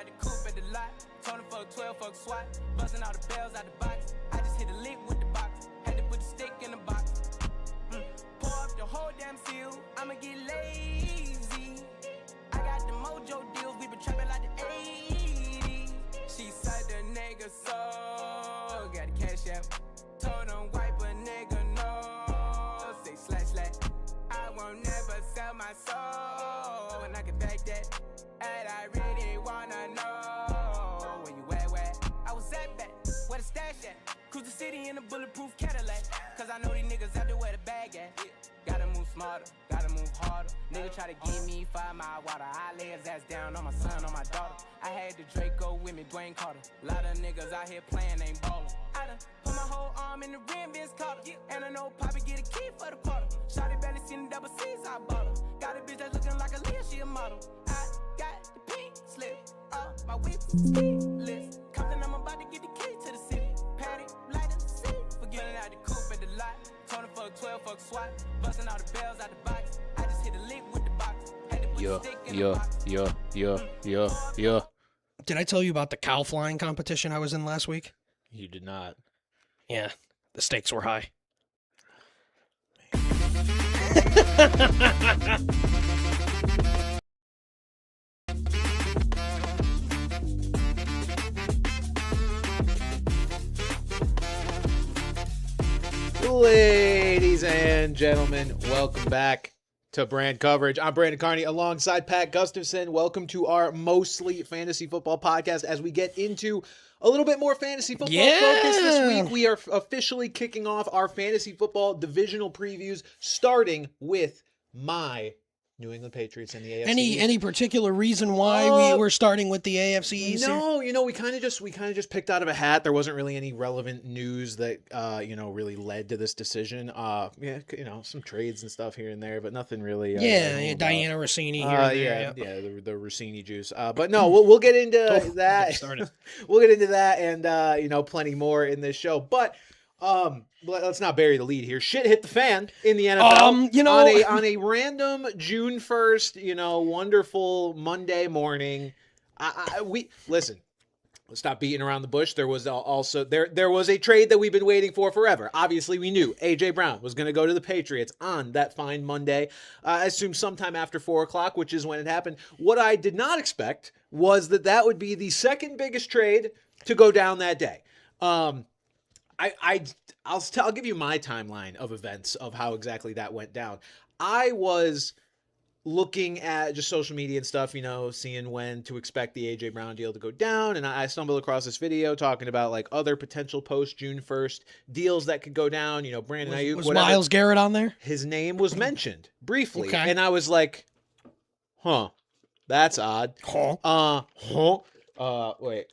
out the coupe at the lot. Tony fuck 12, fuck SWAT. Busting all the bells out the box. I just hit a lick with the box. Had to put the stick in the box. Pour up the whole damn seal. I'ma get lazy. I got the mojo deals. We been trapping like the 80s. She said the nigga so. Got the cash out. Told him wipe a nigga no. Say slash. I won't never sell my soul. And I can back that. And I really wanna know where you at. I was at back, where the stash at. Cruise the city in a bulletproof Cadillac. Cause I know these niggas out there where the bag at. Gotta move smarter, gotta move harder. Nigga try to give me 5 mile water. I lay his ass down on my son, on my daughter. I had the Draco with me, Dwayne Carter. Lot of niggas out here playing, ain't ballin'. I done put my whole arm in the rim, Vince Carter. And I know Poppy get a key for the quarter. Shawty barely seen the double C's, I bought her. Got a bitch that's looking like a Leah, she a model. I got the pink slip, my whip list. Compton, I'm about to get the key to the city. Patty, light up the city. Forgetting out the coupe at the lot. Tony fuck 12, fuck SWAT. Busting all the bells out the box. I just hit a lick with the box. Had to put the stick in the box. Did I tell you about the cow flying competition I was in last week? You did not. Yeah, the stakes were high. Ladies and gentlemen, welcome back to Brand Coverage. I'm Brandon Carney alongside Pat Gustafson. Welcome to our mostly fantasy football podcast as we get into a little bit more fantasy football focus this week. We are officially kicking off our fantasy football divisional previews, starting with my New England Patriots and the AFC. Any particular reason why we were starting with the AFC East? No, we kind of just picked out of a hat. There wasn't really any relevant news that really led to this decision. Some trades and stuff here and there, but nothing really. Diana Rossini here. The Rossini juice. But no, we'll get into that. We'll get into that and plenty more in this show. But let's not bury the lead here. Shit hit the fan in the NFL. On a random June 1st, wonderful Monday morning. Listen. Let's stop beating around the bush. There was also there was a trade that we've been waiting for forever. Obviously, we knew A.J. Brown was going to go to the Patriots on that fine Monday. I assume sometime after 4 o'clock, which is when it happened. What I did not expect was that would be the second biggest trade to go down that day. I'll give you my timeline of events of how exactly that went down. I was looking at just social media and stuff, seeing when to expect the A.J. Brown deal to go down, and I stumbled across this video talking about like other potential post June 1st deals that could go down. Brandon Ayuk. Was Myles Garrett on there? His name was mentioned briefly, okay. And I was like, that's odd. Wait.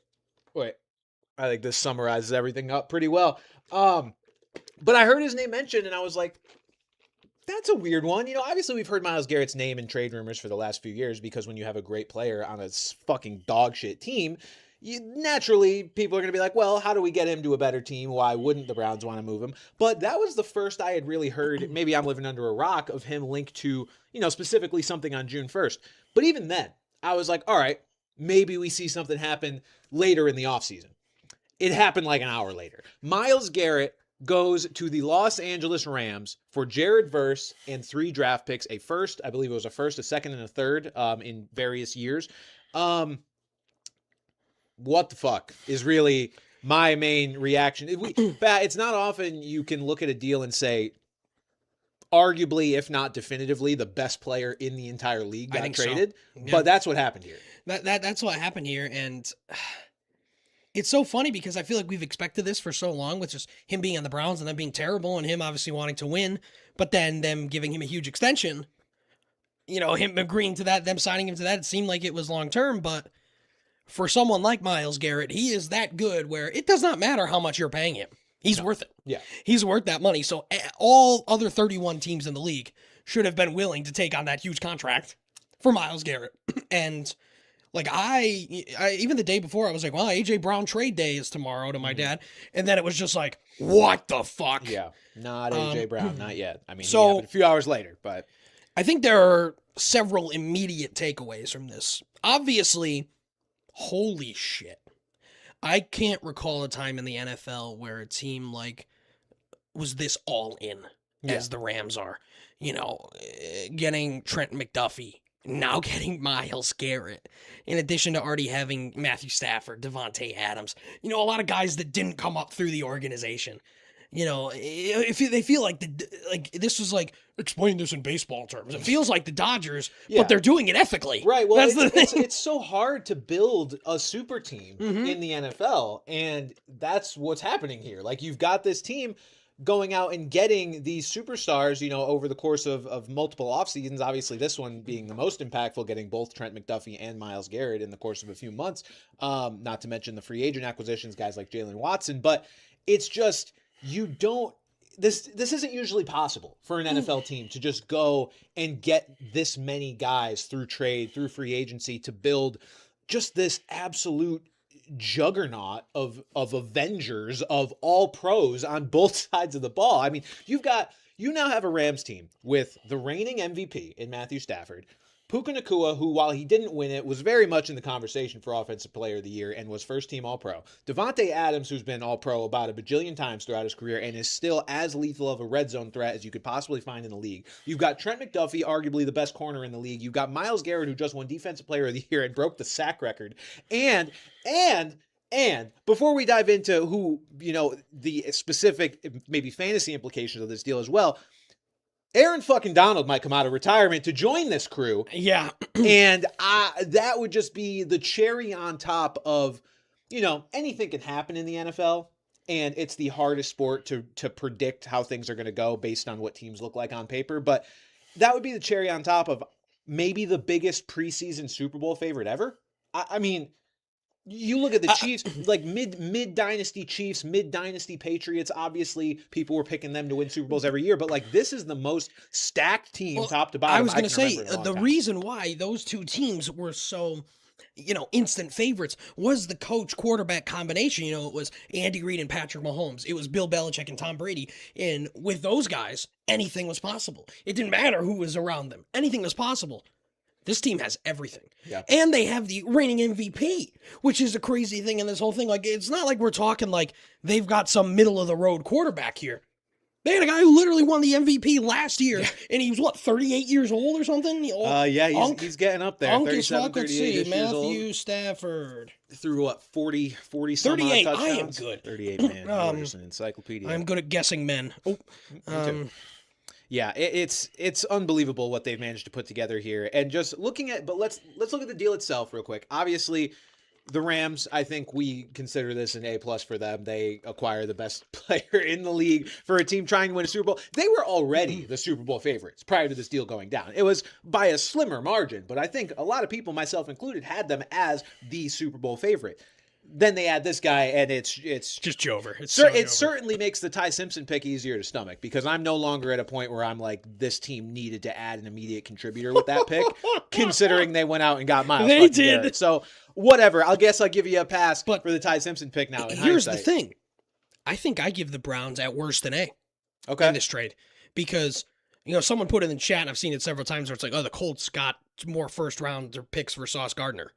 I think this summarizes everything up pretty well. But I heard his name mentioned, and I was like, that's a weird one. Obviously we've heard Myles Garrett's name in trade rumors for the last few years because when you have a great player on a fucking dog shit team, naturally people are going to be like, well, how do we get him to a better team? Why wouldn't the Browns want to move him? But that was the first I had really heard, maybe I'm living under a rock, of him linked to, specifically something on June 1st. But even then, I was like, all right, maybe we see something happen later in the offseason. It happened like an hour later. Myles Garrett goes to the Los Angeles Rams for Jared Verse and 3 draft picks, a first, I believe it was a first, a second, and a third in various years. What the fuck is really my main reaction. It's not often you can look at a deal and say, arguably, if not definitively, the best player in the entire league got traded. So. Yeah. But that's what happened here. That's what happened here, and it's so funny because I feel like we've expected this for so long with just him being on the Browns and them being terrible and him obviously wanting to win, but then them giving him a huge extension, him agreeing to that, them signing him to that, it seemed like it was long-term, but for someone like Myles Garrett, he is that good where it does not matter how much you're paying him. He's worth it. Yeah. He's worth that money. So all other 31 teams in the league should have been willing to take on that huge contract for Myles Garrett. And like I even the day before, I was like, well, A.J. Brown trade day is tomorrow to my dad. And then it was just like, what the fuck? Yeah, not A.J. Brown, not yet. I mean, so, a few hours later, but I think there are several immediate takeaways from this. Obviously, holy shit. I can't recall a time in the NFL where a team like was this all in as the Rams are. You know, getting Trent McDuffie, now getting Myles Garrett, in addition to already having Matthew Stafford, Devontae Adams. You know, a lot of guys that didn't come up through the organization. You know, if they feel like this was like, explain this in baseball terms. It feels like the Dodgers, but they're doing it ethically. Right. Well, that's the thing. It's so hard to build a super team in the NFL, and that's what's happening here. Like, you've got this team going out and getting these superstars, you know, over the course of multiple off seasons. Obviously, this one being the most impactful, getting both Trent McDuffie and Myles Garrett in the course of a few months. Not to mention the free agent acquisitions, guys like Jalen Watson. But it's just, this isn't usually possible for an NFL team to just go and get this many guys through trade, through free agency, to build just this absolute juggernaut of Avengers, of all pros on both sides of the ball. I mean, you now have a Rams team with the reigning MVP in Matthew Stafford, Puka Nacua, who, while he didn't win it, was very much in the conversation for Offensive Player of the Year and was first-team All-Pro. Devontae Adams, who's been All-Pro about a bajillion times throughout his career and is still as lethal of a red zone threat as you could possibly find in the league. You've got Trent McDuffie, arguably the best corner in the league. You've got Myles Garrett, who just won Defensive Player of the Year and broke the sack record. And before we dive into who, you know, the specific, maybe fantasy implications of this deal as well, Aaron fucking Donald might come out of retirement to join this crew. Yeah. And that would just be the cherry on top of, you know, anything can happen in the NFL. And it's the hardest sport to predict how things are going to go based on what teams look like on paper. But that would be the cherry on top of maybe the biggest preseason Super Bowl favorite ever. I mean, you look at the Chiefs, like mid-dynasty Chiefs, mid-dynasty Patriots. Obviously, people were picking them to win Super Bowls every year, but like, this is the most stacked team, top to bottom. I was going to say, the reason why those two teams were so, you know, instant favorites was the coach-quarterback combination. You know, it was Andy Reid and Patrick Mahomes. It was Bill Belichick and Tom Brady. And with those guys, anything was possible. It didn't matter who was around them. Anything was possible. This team has everything. Yeah. And they have the reigning MVP, which is a crazy thing in this whole thing. Like, it's not like we're talking like they've got some middle-of-the-road quarterback here. They had a guy who literally won the MVP last year, and he was, 38 years old or something? He's getting up there. Let's see, Matthew Stafford. Through 40 38, touchdowns? I am good. 38, man. There's an encyclopedia. I'm good at guessing men. Oh, yeah, it's unbelievable what they've managed to put together here. And just looking at, but let's look at the deal itself real quick. Obviously, the Rams, I think we consider this an A+ for them. They acquire the best player in the league for a team trying to win a Super Bowl. They were already the Super Bowl favorites prior to this deal going down. It was by a slimmer margin, but I think a lot of people, myself included, had them as the Super Bowl favorite. Then they add this guy, and it's just Jover. It certainly makes the Ty Simpson pick easier to stomach, because I'm no longer at a point where I'm like, this team needed to add an immediate contributor with that pick, considering they went out and got Myles. They did. Garrett. So whatever. I guess I'll give you a pass for the Ty Simpson pick now. Here's the thing. I think I give the Browns at worst an A in this trade, because, you know, someone put it in the chat, and I've seen it several times, where it's like, oh, the Colts got more first-round picks for Sauce Gardner.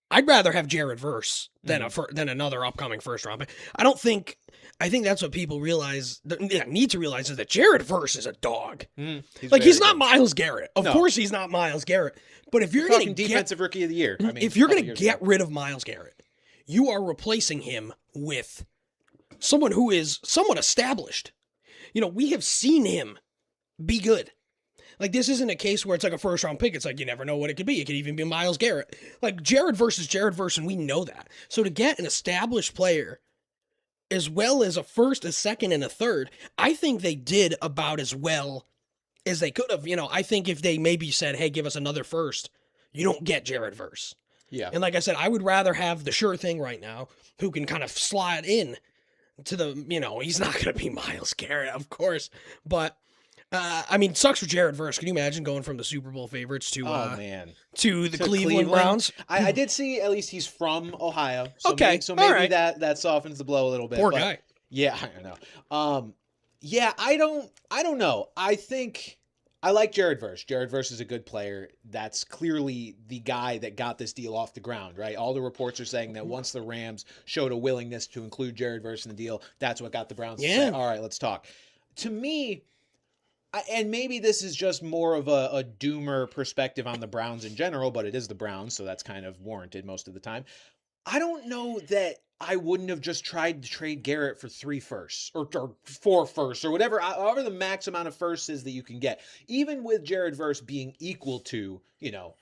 I'd rather have Jared Verse than another upcoming first-round pick. I think that's what people need to realize is that Jared Verse is a dog. He's not Myles Garrett. Of course he's not Myles Garrett. But if you're going to defensive rookie of the year, if you're going to get rid of Myles Garrett, you are replacing him with someone who is somewhat established. You know, we have seen him be good. Like, this isn't a case where it's like a first-round pick. It's like, you never know what it could be. It could even be Myles Garrett. Like, Jared Verse is Jared Verse, and we know that. So to get an established player, as well as a first, a second, and a third, I think they did about as well as they could have. You know, I think if they maybe said, hey, give us another first, you don't get Jared Verse. Yeah. And like I said, I would rather have the sure thing right now, who can kind of slide in to the, you know, he's not going to be Myles Garrett, of course, but sucks for Jared Verse. Can you imagine going from the Super Bowl favorites to the Cleveland Browns? I did see, at least he's from Ohio. So okay. Maybe that softens the blow a little bit. Poor guy. Yeah, I know. I don't know. I think I like Jared Verse. Jared Verse is a good player. That's clearly the guy that got this deal off the ground, right? All the reports are saying that once the Rams showed a willingness to include Jared Verse in the deal, that's what got the Browns to say, all right, let's talk. To me, and maybe this is just more of a doomer perspective on the Browns in general, but it is the Browns, so that's kind of warranted most of the time. I don't know that I wouldn't have just tried to trade Garrett for 3 firsts or 4 firsts or whatever, however the max amount of firsts is that you can get. Even with Jared Verse being equal to,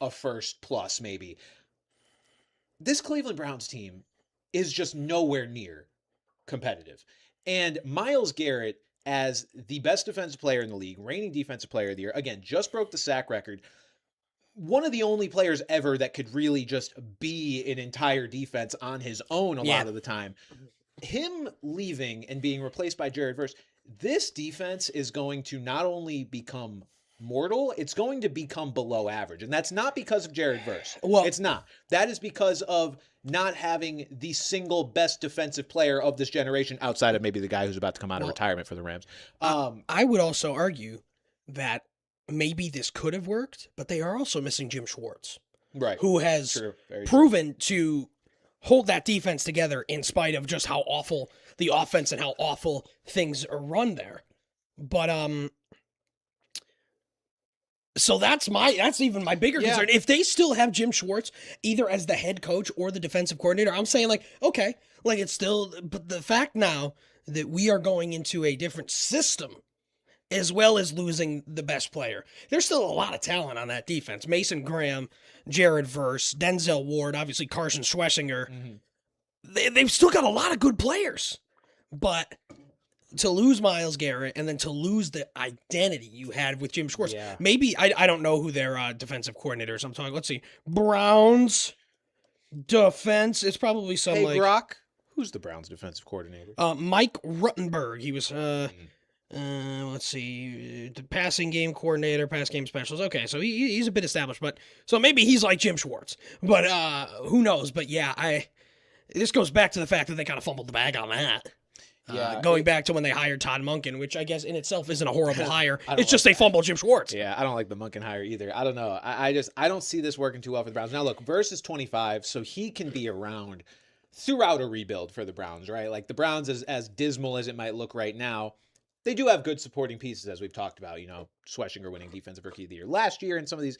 a first plus maybe. This Cleveland Browns team is just nowhere near competitive. And Myles Garrett, as the best defensive player in the league, reigning defensive player of the year, again, just broke the sack record. One of the only players ever that could really just be an entire defense on his own a lot of the time. Him leaving and being replaced by Jared Verse, this defense is going to not only become mortal, it's going to become below average. And that's not because of Jared Verse. Well, it's not. That is because of not having the single best defensive player of this generation outside of maybe the guy who's about to come out of retirement for the Rams. I would also argue that maybe this could have worked, but they are also missing Jim Schwartz, right? Who has proven to hold that defense together in spite of just how awful the offense and how awful things are run there. But so that's even my bigger concern. If they still have Jim Schwartz either as the head coach or the defensive coordinator, I'm saying okay, it's still, but the fact now that we are going into a different system as well as losing the best player. There's still a lot of talent on that defense. Mason Graham, Jared Verse, Denzel Ward, obviously Carson Schwessinger. Mm-hmm. They've still got a lot of good players. But to lose Myles Garrett and then to lose the identity you had with Jim Schwartz. Yeah. Maybe, I don't know who their defensive coordinator is. I'm talking, let's see, Browns defense. It's probably some Brock. Who's the Browns defensive coordinator? Mike Ruttenberg. He was... let's see, the passing game coordinator, pass game specialist. Okay, so he's a bit established, but so maybe he's like Jim Schwartz, but who knows? But yeah, this goes back to the fact that they kind of fumbled the bag on that. Going back to when they hired Todd Monken, which I guess in itself isn't a horrible hire. It's just they fumbled Jim Schwartz. Yeah, I don't like the Monken hire either. I don't know. I don't see this working too well for the Browns. Now look, Verse is 25, so he can be around throughout a rebuild for the Browns, right? Like the Browns, as dismal as it might look right now, they do have good supporting pieces, as we've talked about, Schwessinger winning Defensive Rookie of the Year last year and some of these.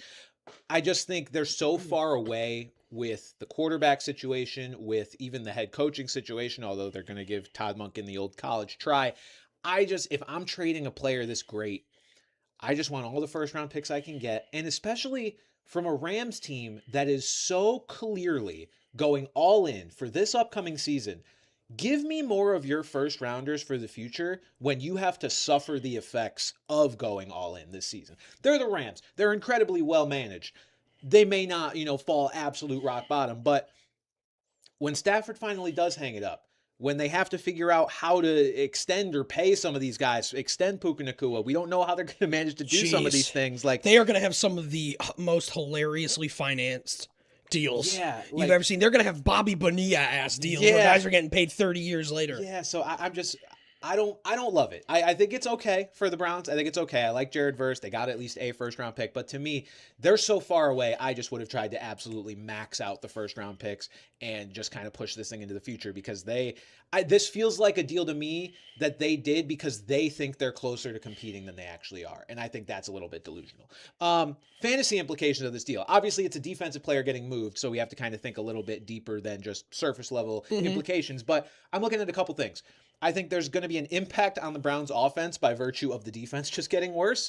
I just think they're so far away with the quarterback situation, with even the head coaching situation, although they're going to give Todd Monken the old college try. If I'm trading a player this great, I just want all the first-round picks I can get, and especially from a Rams team that is so clearly going all in for this upcoming season. Give me more of your first rounders for the future when you have to suffer the effects of going all in this season. They're the Rams. They're incredibly well managed. They may not, fall absolute rock bottom, but when Stafford finally does hang it up, when they have to figure out how to extend or pay some of these guys, extend Puka Nacua, we don't know how they're going to manage to do some of these things. Like they are going to have some of the most hilariously financed deals you've ever seen. They're going to have Bobby Bonilla ass deals where guys are getting paid 30 years later. Yeah, so I don't love it. I think it's okay for the Browns. I think it's okay. I like Jared Verse. They got at least a first-round pick. But to me, they're so far away, I just would have tried to absolutely max out the first-round picks and just kind of push this thing into the future because this feels like a deal to me that they did because they think they're closer to competing than they actually are. And I think that's a little bit delusional. Fantasy implications of this deal. Obviously, it's a defensive player getting moved, so we have to kind of think a little bit deeper than just surface-level implications. But I'm looking at a couple things. I think there's going to be an impact on the Browns offense by virtue of the defense just getting worse.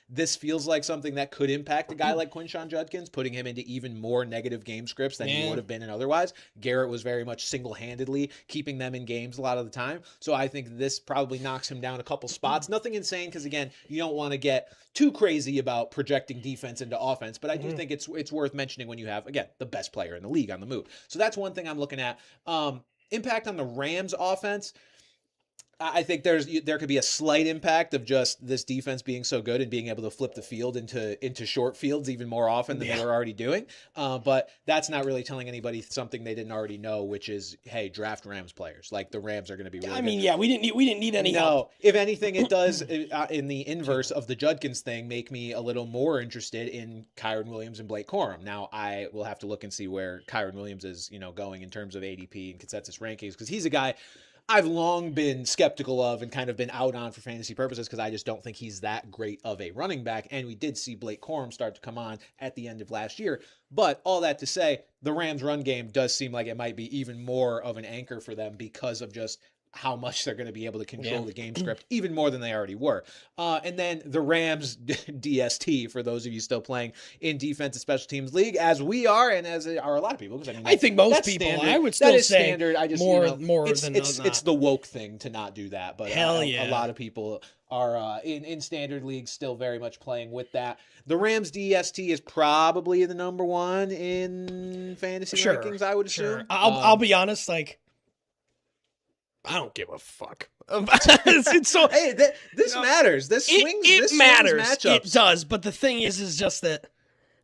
This feels like something that could impact a guy like Quinshon Judkins, putting him into even more negative game scripts than he would have been in otherwise. Garrett was very much single-handedly keeping them in games a lot of the time. So I think this probably knocks him down a couple spots. Nothing insane because, again, you don't want to get too crazy about projecting defense into offense. But I do think it's worth mentioning when you have, again, the best player in the league on the move. So that's one thing I'm looking at. Impact on the Rams offense. I think there could be a slight impact of just this defense being so good and being able to flip the field into short fields even more often than they were already doing. But that's not really telling anybody something they didn't already know, which is, hey, draft Rams players. Like the Rams are going to be really good. We didn't need any help. If anything, it does in the inverse of the Judkins thing make me a little more interested in Kyren Williams and Blake Corum. Now I will have to look and see where Kyren Williams is, going in terms of ADP and consensus rankings, because he's a guy I've long been skeptical of and kind of been out on for fantasy purposes because I just don't think he's that great of a running back. And we did see Blake Corum start to come on at the end of last year. But all that to say, the Rams run game does seem like it might be even more of an anchor for them because of just how much they're going to be able to control the game script, even more than they already were. And then the Rams DST, for those of you still playing in defensive special teams league, as we are, and as are a lot of people. Because I think most people, standard. I would still that is say standard. I just, more it's, than it's the woke thing to not do that. But a lot of people are in standard leagues still very much playing with that. The Rams DST is probably the number one in fantasy rankings, I would assume. Sure. I'll be honest, like, I don't give a fuck. It's so, hey, this matters. This swings. It matters. Matchups. It does. But the thing is just that,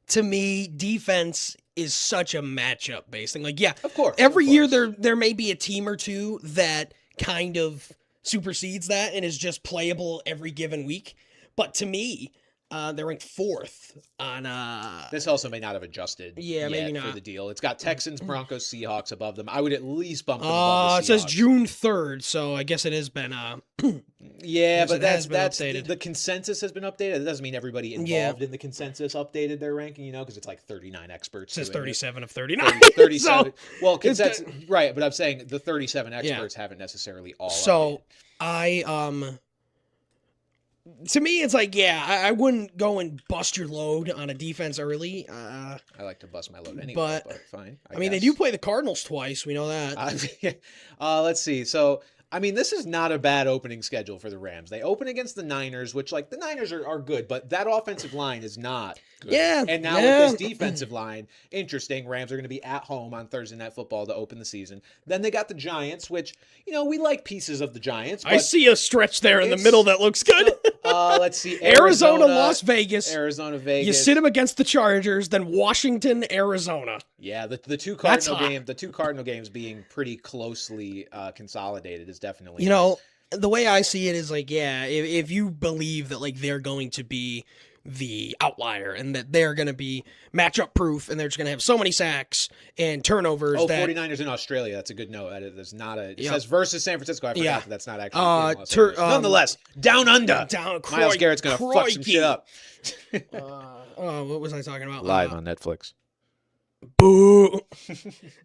to me, defense is such a matchup based thing. Like, yeah, of course. Every year there may be a team or two that kind of supersedes that and is just playable every given week. But to me, they're ranked 4th on. This also may not have adjusted. Yeah, maybe not for the deal. It's got Texans, Broncos, Seahawks above them. I would at least bump them above the Seahawks. It says June 3rd, so I guess it has been. Yeah, but that's updated. The consensus has been updated. It doesn't mean everybody involved in the consensus updated their ranking, because it's like 39 experts. It says 37 of 39. 37. Well, consensus, right? But I'm saying the 37 experts haven't necessarily all. So updated. To me, it's like, I wouldn't go and bust your load on a defense early. I like to bust my load anyway, but fine. I mean, they do play the Cardinals twice. We know that. Let's see. So, I mean, this is not a bad opening schedule for the Rams. They open against the Niners, which, like, the Niners are good, but that offensive line is not good. Yeah. And now with this defensive line, interesting. Rams are going to be at home on Thursday Night Football to open the season. Then they got the Giants, which, we like pieces of the Giants. I see a stretch there in the middle that looks good. Let's see. Arizona, Las Vegas. Arizona, Vegas. You sit them against the Chargers, then Washington, Arizona. Yeah, the two Cardinal games being pretty closely consolidated is definitely nice. The way I see it is like, if you believe that like they're going to be the outlier and that they're going to be matchup proof and they're just going to have so many sacks and turnovers. 49ers in Australia. That's a good note. There's not a. It says versus San Francisco. I forgot that that's not actually. Nonetheless, down under. Myles Garrett's going to fuck some shit up. What was I talking about? Live on Netflix. Boo.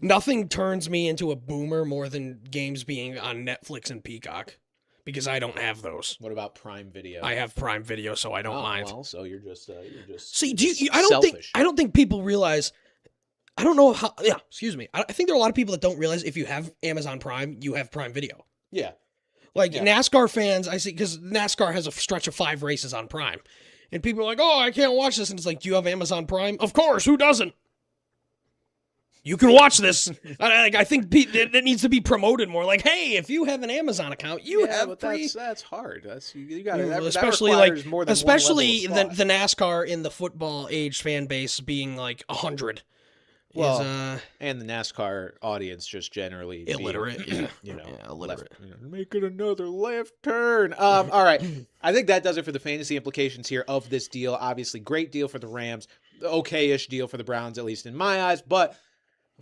Nothing turns me into a boomer more than games being on Netflix and Peacock. Because I don't have those. What about Prime Video? I have Prime Video, so I don't mind. Well, so you're just See, selfish. I don't think people realize. I don't know how. Yeah, excuse me. I think there are a lot of people that don't realize if you have Amazon Prime, you have Prime Video. Yeah. NASCAR fans, I see, because NASCAR has a stretch of 5 races on Prime, and people are like, "Oh, I can't watch this," and it's like, "Do you have Amazon Prime?" Of course. Who doesn't? You can watch this. I think that needs to be promoted more. Like, hey, if you have an Amazon account, you have free. That's hard. You got to. Especially the NASCAR in the football age fan base being like 100. Well, and the NASCAR audience just generally illiterate. Illiterate. Making another left turn. All right. I think that does it for the fantasy implications here of this deal. Obviously, great deal for the Rams. Okay-ish deal for the Browns, at least in my eyes, but.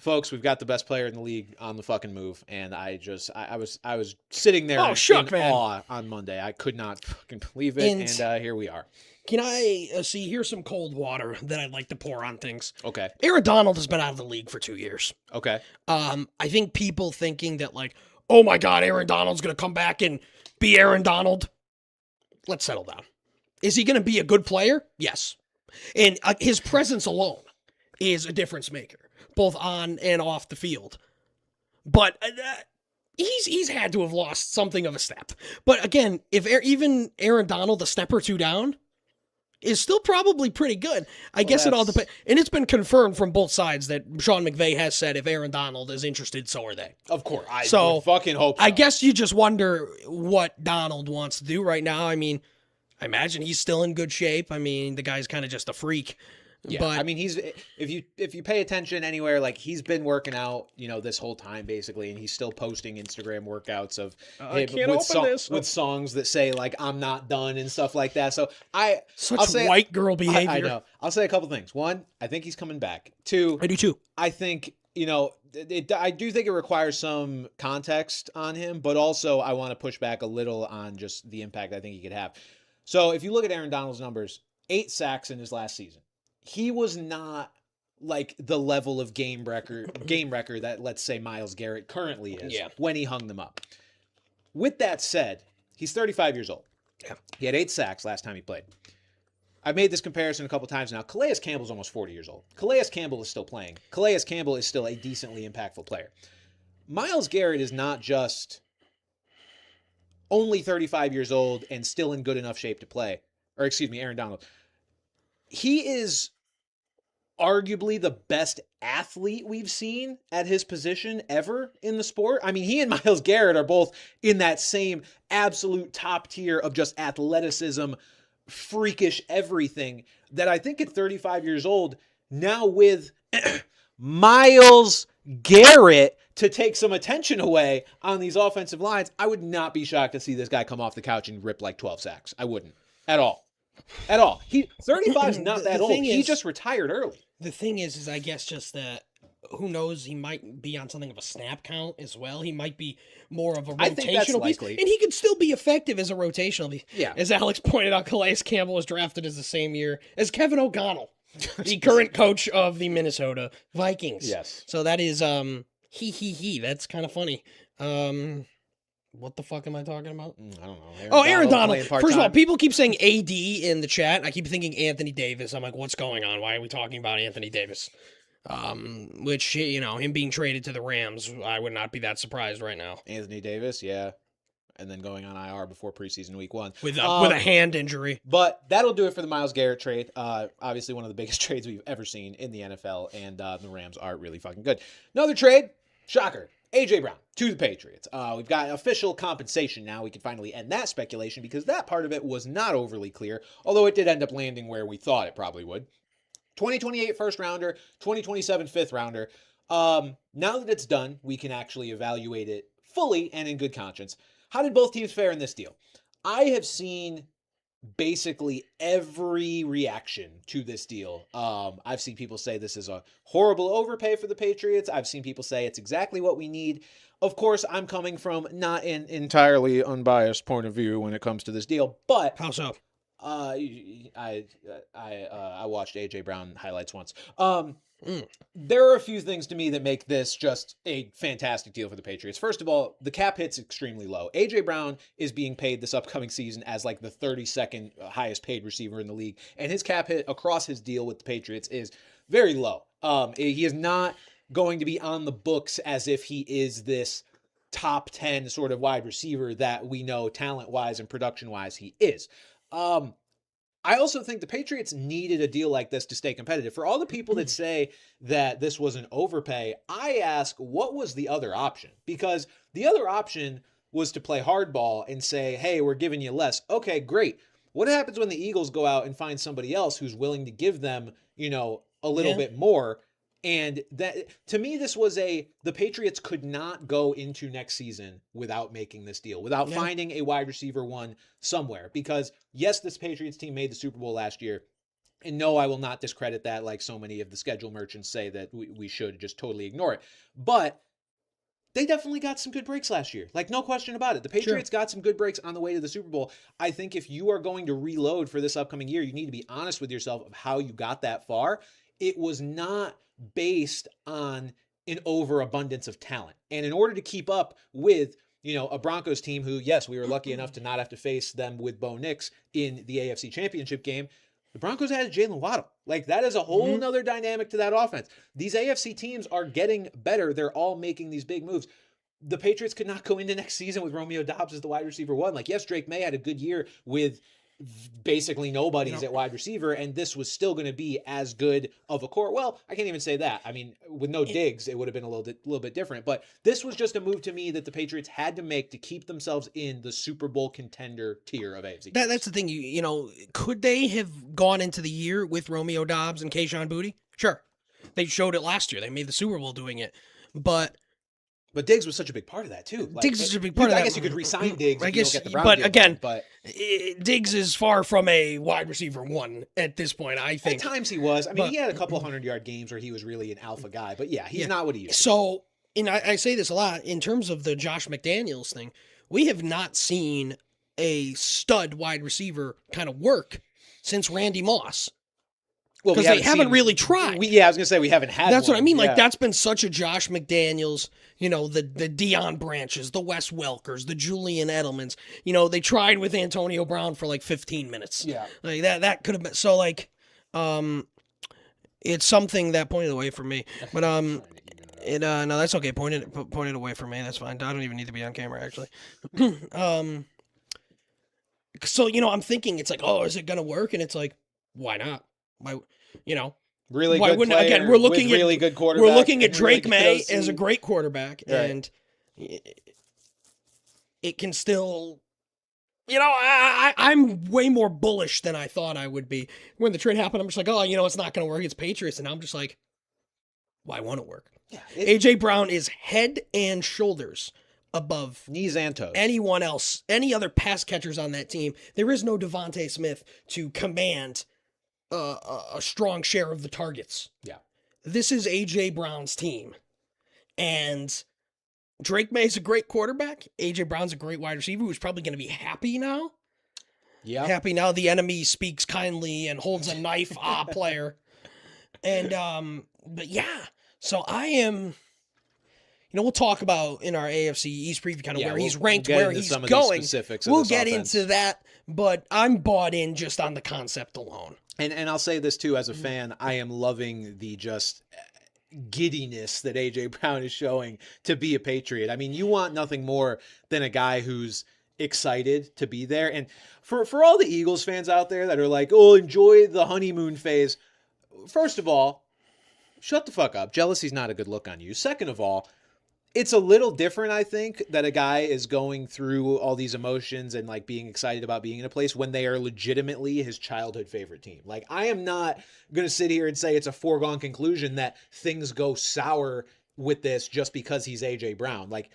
Folks, we've got the best player in the league on the fucking move, and I was sitting there in awe on Monday. I could not fucking believe it, and here we are. Can I see? Here's some cold water that I'd like to pour on things. Okay. Aaron Donald has been out of the league for 2 years. Okay. I think people thinking that like, oh my God, Aaron Donald's gonna come back and be Aaron Donald. Let's settle down. Is he gonna be a good player? Yes, and his presence alone is a difference maker. Both on and off the field. But he's had to have lost something of a step. But again, if even Aaron Donald a step or two down, is still probably pretty good. I Well, guess it all that's- depends. And it's been confirmed from both sides that Sean McVay has said if Aaron Donald is interested, so are they. Of course. I So, would fucking hope so. I guess you just wonder what Donald wants to do right now. I mean, I imagine he's still in good shape. I mean, the guy's kind of just a freak. Yeah, But I mean, he's if you pay attention anywhere, like he's been working out, this whole time basically, and he's still posting Instagram workouts of him with songs that say like "I'm not done" and stuff like that. So such white girl behavior. I know. I'll say a couple things. One, I think he's coming back. Two, I do too. I think I do think it requires some context on him, but also I want to push back a little on just the impact I think he could have. So if you look at Aaron Donald's numbers, 8 sacks in his last season. He was not like the level of game record that, let's say, Myles Garrett currently is when he hung them up. With that said, he's 35 years old. Yeah. He had 8 sacks last time he played. I've made this comparison a couple times now. Calais Campbell's almost 40 years old. Calais Campbell is still playing. Calais Campbell is still a decently impactful player. Myles Garrett is not just only 35 years old and still in good enough shape to play. Or excuse me, Aaron Donald. He is arguably the best athlete we've seen at his position ever in the sport. I mean, he and Myles Garrett are both in that same absolute top tier of just athleticism, freakish everything, that I think at 35 years old, now with Myles Garrett to take some attention away on these offensive lines, I would not be shocked to see this guy come off the couch and rip like 12 sacks. I wouldn't. At all. 35 is not that old. He just retired early. The thing is I guess just that, who knows, he might be on something of a snap count as well. He might be more of a rotational I think that's piece. likely. And he could still be effective as a rotational piece. Yeah. As Alex pointed out, Calais Campbell was drafted as the same year as Kevin O'Connell, the current coach of the Minnesota Vikings. Yes. So that is, that's kind of funny. What the fuck am I talking about? I don't know. Aaron Donald. First of all, people keep saying AD in the chat. And I keep thinking Anthony Davis. I'm like, what's going on? Why are we talking about Anthony Davis? Which, him being traded to the Rams, I would not be that surprised right now. Anthony Davis, yeah. And then going on IR before preseason week 1. With a hand injury. But that'll do it for the Myles Garrett trade. Obviously one of the biggest trades we've ever seen in the NFL. And the Rams are really fucking good. Another trade, shocker. A.J. Brown to the Patriots. We've got official compensation now. We can finally end that speculation because that part of it was not overly clear, although it did end up landing where we thought it probably would. 2028 first rounder, 2027 fifth rounder. Now that it's done, we can actually evaluate it fully and in good conscience. How did both teams fare in this deal? I have seen basically every reaction to this deal. I've seen people say this is a horrible overpay for the Patriots. I've seen people say it's exactly what we need. Of course, I'm coming from not an entirely unbiased point of view when it comes to this deal, but how so? I watched AJ Brown highlights once. There are a few things to me that make this just a fantastic deal for the Patriots. First of all, the cap hit's extremely low. AJ Brown is being paid this upcoming season as like the 32nd highest paid receiver in the league, and his cap hit across his deal with the Patriots is very low. He is not going to be on the books as if he is this top 10 sort of wide receiver that we know talent-wise and production-wise he is. I also think the Patriots needed a deal like this to stay competitive. For all the people that say that this was an overpay, I ask, what was the other option? Because the other option was to play hardball and say, hey, we're giving you less. Okay, great. What happens when the Eagles go out and find somebody else who's willing to give them, a little bit more? And that, to me, this was the Patriots could not go into next season without making this deal, without finding a wide receiver one somewhere. Because yes, this Patriots team made the Super Bowl last year. And no, I will not discredit that like so many of the schedule merchants say that we should just totally ignore it. But they definitely got some good breaks last year. Like, no question about it. The Patriots got some good breaks on the way to the Super Bowl. I think if you are going to reload for this upcoming year, you need to be honest with yourself of how you got that far. It was not based on an overabundance of talent. And in order to keep up with, a Broncos team who, yes, we were lucky enough to not have to face them with Bo Nix in the AFC Championship game, the Broncos added Jalen Waddle. Like, that is a whole nother dynamic to that offense. These AFC teams are getting better. They're all making these big moves. The Patriots could not go into next season with Romeo Doubs as the wide receiver one. Like, yes, Drake May had a good year with basically nobody's at wide receiver, and this was still going to be as good of a core. Well, I can't even say that. I mean, with no Diggs, it would have been a little bit different. But this was just a move to me that the Patriots had to make to keep themselves in the Super Bowl contender tier of AFC. That's the thing. You know, could they have gone into the year with Romeo Doubs and Kayshon Boutte? Sure. They showed it last year. They made the Super Bowl doing it. But Diggs was such a big part of that, too. Diggs is such a big part of that. I guess you could re-sign Diggs if you don't get the Brown but deal again, done, Diggs is far from a wide receiver one at this point, I think. At times he was. I mean, he had a couple 100-yard games where he was really an alpha guy. But yeah, he's not what he used to. So, and I say this a lot, in terms of the Josh McDaniels thing, we have not seen a stud wide receiver kind of work since Randy Moss. Well, because they haven't really tried. I was going to say we haven't had That's one. what I mean. Like, that's been such a Josh McDaniels, you know, the Deion Branches, the Wes Welkers, the Julian Edelmans. You know, they tried with Antonio Brown for like 15 minutes. Yeah. Like, that could have been. So, like, it's something that pointed away from me. But, no, that's okay. Pointed away from me. That's fine. I don't even need to be on camera, actually. So, you know, I'm thinking, it's like, oh, is it going to work? And it's like, why not? Why, you know, really why good wouldn't player again? We're looking with at really good quarterback. We're looking at Drake really May OC. as a great quarterback, Right. and it can still, you know, I'm way more bullish than I thought I would be when the trade happened. I'm just like, oh, you know, it's not going to work. It's Patriots, and I'm just like, why won't it work? Yeah, AJ Brown is head and shoulders above knees and toes. anyone else, any other pass catchers on that team. There is no Devontae Smith to command a strong share of the targets. Yeah. This is AJ Brown's team. And Drake May's a great quarterback. AJ Brown's a great wide receiver who's probably going to be happy now. Yeah. Happy now the enemy speaks kindly and holds a knife, player. And but yeah. So I am, you know, we'll talk about in our AFC East preview kind of where he's ranked, where he's going. We'll get into that, but I'm bought in just on the concept alone. And I'll say this too, as a fan, I am loving the just giddiness that AJ Brown is showing to be a Patriot. I mean, you want nothing more than a guy who's excited to be there. And for all the Eagles fans out there that are like, oh, enjoy the honeymoon phase. First of all, shut the fuck up. Jealousy's not a good look on you. Second of all, it's a little different, I think, that a guy is going through all these emotions and like being excited about being in a place when they are legitimately his childhood favorite team. Like, I am not going to sit here and say it's a foregone conclusion that things go sour with this just because he's AJ Brown. Like,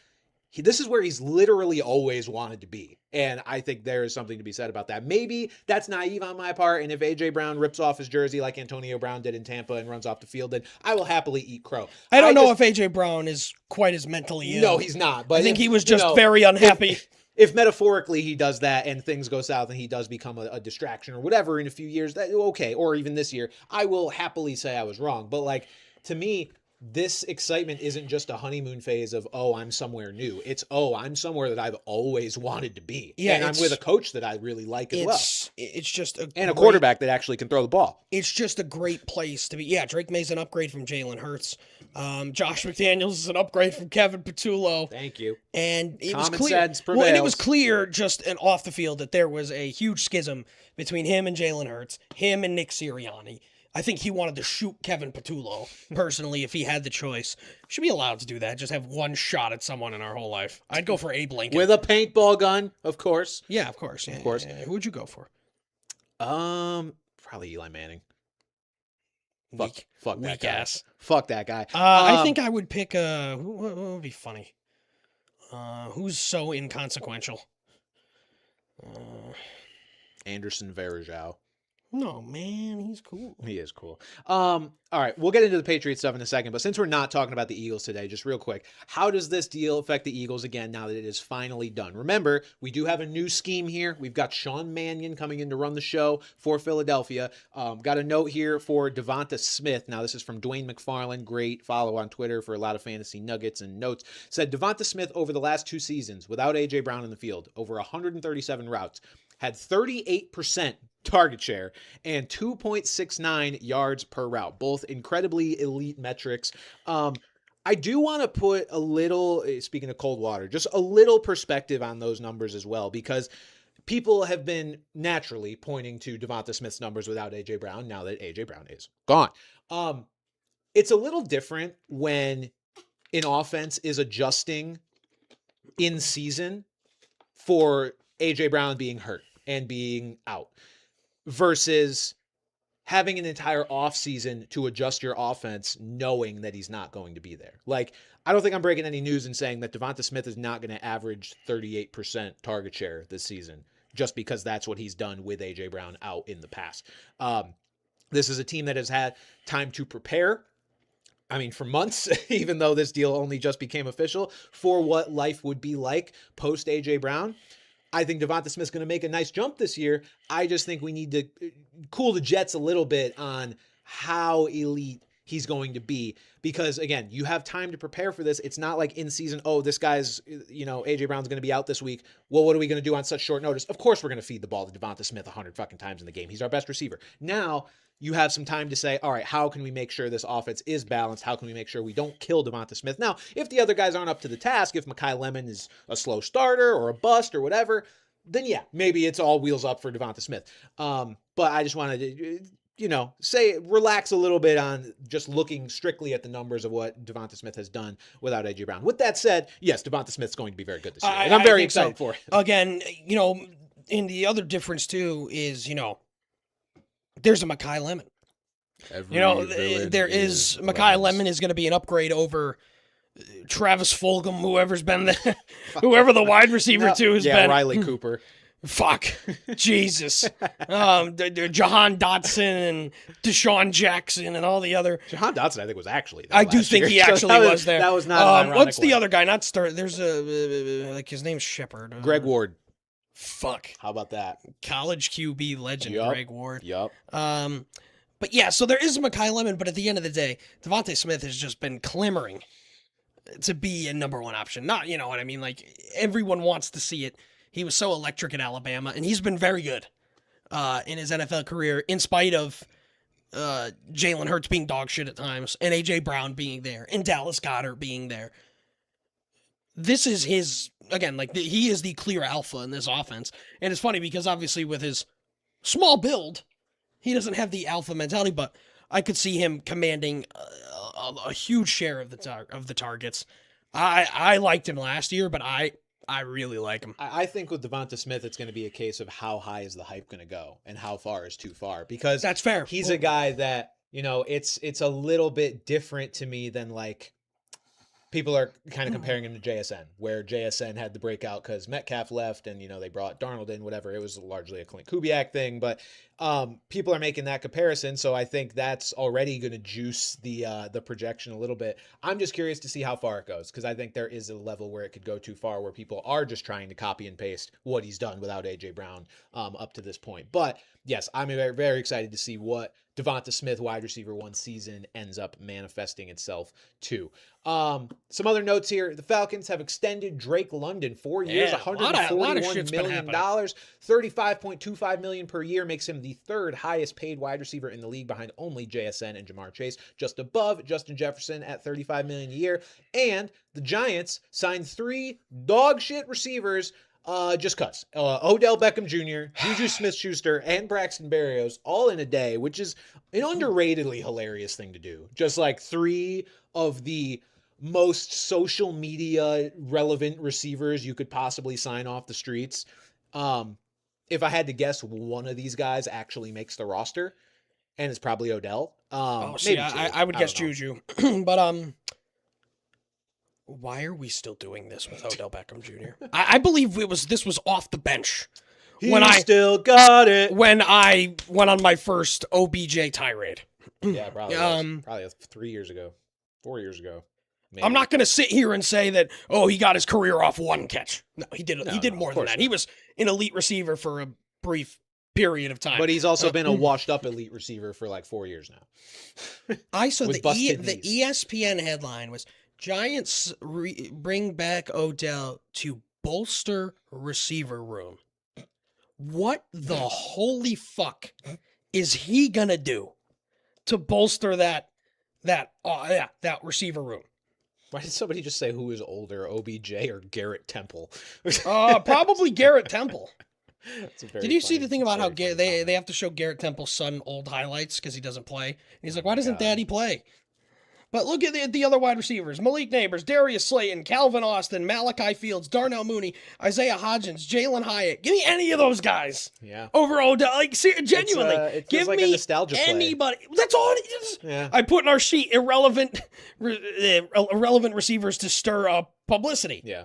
this is where he's literally always wanted to be. And I think there is something to be said about that. Maybe that's naive on my part. And if AJ Brown rips off his jersey like Antonio Brown did in Tampa and runs off the field, then I will happily eat crow. I don't know if AJ Brown is quite as mentally ill. No, he's not. But I think he was just very unhappy. If metaphorically he does that and things go south and he does become a distraction or whatever in a few years, that okay, or even this year, I will happily say I was wrong. But like, to me, this excitement isn't just a honeymoon phase of, oh, I'm somewhere new. It's, oh, I'm somewhere that I've always wanted to be. Yeah, and I'm with a coach that I really like as well. It's just a quarterback that actually can throw the ball. It's just a great place to be. Yeah, Drake May's an upgrade from Jalen Hurts. Josh McDaniels is an upgrade from Kevin Patullo. Thank you. And it Common was clear. sense prevails. Well, and it was clear just off the field that there was a huge schism between him and Jalen Hurts, him and Nick Sirianni. I think he wanted to shoot Kevin Patullo, personally, if he had the choice. Should be allowed to do that. Just have one shot at someone in our whole life. I'd go for Abe Lincoln. With a paintball gun, of course. Yeah, of course. Yeah, of course. Yeah. Who would you go for? Probably Eli Manning. Fuck that guy. Ass. Fuck that guy. I think I would pick what would be funny? Who's so inconsequential? Anderson Varejao. No, man, he's cool. He is cool. All right, we'll get into the Patriots stuff in a second, but since we're not talking about the Eagles today, just real quick, how does this deal affect the Eagles again now that it is finally done? Remember, we do have a new scheme here. We've got Sean Mannion coming in to run the show for Philadelphia. Got a note here for Devonta Smith. Now, this is from Dwayne McFarland. Great follow on Twitter for a lot of fantasy nuggets and notes. Said Devonta Smith over the last 2 seasons, without A.J. Brown in the field, over 137 routes, had 38% target share and 2.69 yards per route, both incredibly elite metrics. I do want to put a little, speaking of cold water, just a little perspective on those numbers as well, because people have been naturally pointing to Devonta Smith's numbers without A.J. Brown now that A.J. Brown is gone. It's a little different when an offense is adjusting in season for A.J. Brown being hurt and being out versus having an entire offseason to adjust your offense knowing that he's not going to be there. Like, I don't think I'm breaking any news in saying that Devonta Smith is not going to average 38% target share this season just because that's what he's done with A.J. Brown out in the past. This is a team that has had time to prepare, I mean, for months, even though this deal only just became official, for what life would be like post A.J. Brown. I think Devonta Smith's going to make a nice jump this year. I just think we need to cool the jets a little bit on how elite he's going to be. Because, again, you have time to prepare for this. It's not like in season, oh, this guy's, A.J. Brown's going to be out this week. Well, what are we going to do on such short notice? Of course we're going to feed the ball to Devonta Smith 100 fucking times in the game. He's our best receiver. Now, you have some time to say, all right, how can we make sure this offense is balanced? How can we make sure we don't kill Devonta Smith? Now, if the other guys aren't up to the task, if Mekhi Lemon is a slow starter or a bust or whatever, then yeah, maybe it's all wheels up for Devonta Smith. But I just wanted to, relax a little bit on just looking strictly at the numbers of what Devonta Smith has done without A.J. Brown. With that said, yes, Devonta Smith's going to be very good this year. And I'm very excited for it. Again, and the other difference too is, there's a Mekhi Lemon. There is Mekhi Lemon is going to be an upgrade over Travis Fulgham, whoever's been there, whoever the wide receiver has been. Riley Cooper. Fuck. Jesus. Jahan Dotson and Deshaun Jackson and all the other. Jahan Dotson, I think, was actually there. I do think he actually was there. That was not an what's the other guy? Not Star. There's his name's Shepard. Greg Ward. Fuck. How about that? College QB legend, Greg Ward. Yup. But yeah, so there is a Mekhi Lemon, but at the end of the day, Devonta Smith has just been clamoring to be a number one option. Not, you know what I mean? Like, everyone wants to see it. He was so electric at Alabama, and he's been very good in his NFL career, in spite of Jalen Hurts being dog shit at times, and A.J. Brown being there, and Dallas Goedert being there. This is his, again, he is the clear alpha in this offense. And it's funny because obviously with his small build, he doesn't have the alpha mentality, but I could see him commanding a huge share of the targets. I liked him last year, but I really like him. I think with Devonta Smith, it's going to be a case of how high is the hype going to go and how far is too far. Because that's fair. He's a guy that, it's a little bit different to me than people are kind of comparing him to JSN, where JSN had the breakout because Metcalf left and, they brought Darnold in, whatever. It was largely a Clint Kubiak thing, but people are making that comparison. So I think that's already going to juice the projection a little bit. I'm just curious to see how far it goes, because I think there is a level where it could go too far, where people are just trying to copy and paste what he's done without A.J. Brown up to this point. But yes, I'm very, very excited to see what Devonta Smith wide receiver one season ends up manifesting itself to. Some other notes here. The Falcons have extended Drake London 4 years, $141 million, $35.25 million per year, makes him the third highest paid wide receiver in the league behind only JSN and Jamar Chase, just above Justin Jefferson at $35 million a year. And the Giants signed 3 dog shit receivers just cuts. Odell Beckham Jr., Juju Smith-Schuster, and Braxton Berrios all in a day, which is an underratedly hilarious thing to do. Just 3 of the most social media relevant receivers you could possibly sign off the streets. If I had to guess, one of these guys actually makes the roster, and it's probably Odell. I would guess Juju. But why are we still doing this with Odell Beckham Jr.? I believe this was off the bench. Still got it. When I went on my first OBJ tirade. Yeah, probably. Probably 3 years ago, 4 years ago. Maybe. I'm not going to sit here and say that, he got his career off one catch. No, he did more than that. Not. He was an elite receiver for a brief period of time. But he's also been a washed-up elite receiver for 4 years now. I saw the ESPN headline was, Giants bring back Odell to bolster receiver room. What the holy fuck is he going to do to bolster that receiver room? Why did somebody just say who is older, OBJ or Garrett Temple? Probably Garrett Temple. Did you see the thing about how they have to show Garrett Temple's son old highlights because he doesn't play? And he's like, why doesn't Daddy play? But look at the other wide receivers. Malik Neighbors, Darius Slayton, Calvin Austin, Malachi Fields, Darnell Mooney, Isaiah Hodgins, Jalen Hyatt. Give me any of those guys. Yeah. Overall, like, genuinely. Give like me a nostalgia anybody. Play. That's all it is. Yeah. I put in our sheet irrelevant receivers to stir up publicity. Yeah.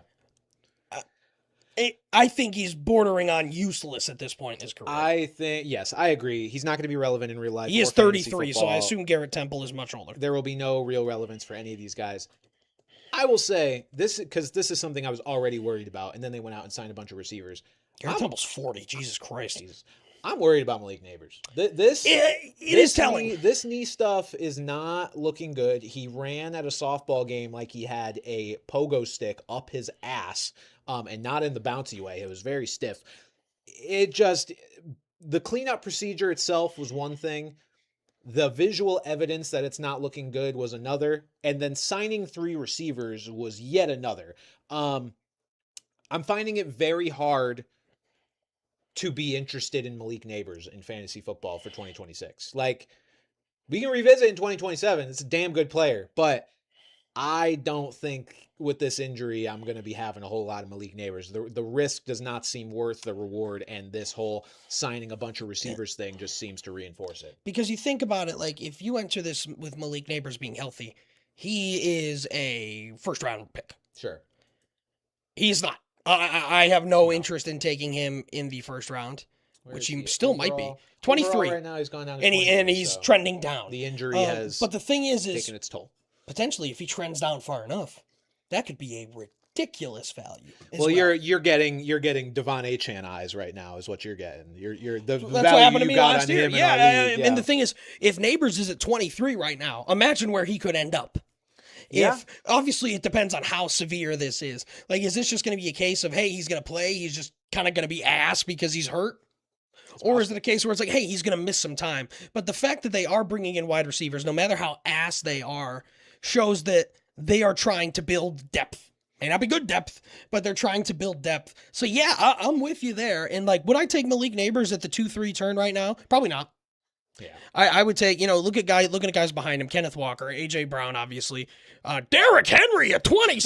I think he's bordering on useless at this point in his career. Yes, I agree. He's not going to be relevant in real life. He is 33, so I assume Garrett Temple is much older. There will be no real relevance for any of these guys. I will say this because this is something I was already worried about, and then they went out and signed a bunch of receivers. Garrett Temple's 40. Jesus Christ. I'm worried about Malik Neighbors. This is telling. This knee stuff is not looking good. He ran at a softball game like he had a pogo stick up his ass. And not in the bouncy way. It was very stiff. The cleanup procedure itself was one thing. The visual evidence that it's not looking good was another. And then signing 3 receivers was yet another. I'm finding it very hard to be interested in Malik Neighbors in fantasy football for 2026. Like, we can revisit in 2027. It's a damn good player, but I don't think with this injury I'm going to be having a whole lot of Malik Neighbors. The risk does not seem worth the reward, and this whole signing a bunch of receivers thing just seems to reinforce it. Because you think about it, like, if you enter this with Malik Neighbors being healthy, he is a first-round pick. Sure. He's not. I have no interest in taking him in the first round, which he still might be. 23. Right now he's gone down to and he's trending down. The injury has but the thing is taken its toll. Potentially, if he trends down far enough, that could be a ridiculous value. Well, you're getting Devon Achane eyes right now, is what you're getting. That's what happened to me last year. Yeah, and the thing is, if Neighbors is at 23 right now, imagine where he could end up. Obviously, it depends on how severe this is. Like, is this just going to be a case of, hey, he's going to play, he's just kind of going to be ass because he's hurt? Or is it a case where it's like, hey, he's going to miss some time? But the fact that they are bringing in wide receivers, no matter how ass they are, shows that they are trying to build depth. May not be good depth, but they're trying to build depth. So yeah, I'm with you there. And like, would I take Malik Neighbors at the 2-3 turn right now? Probably not. Yeah, I would take, looking at guys behind him, Kenneth Walker, AJ Brown, obviously, Derrick Henry at 20,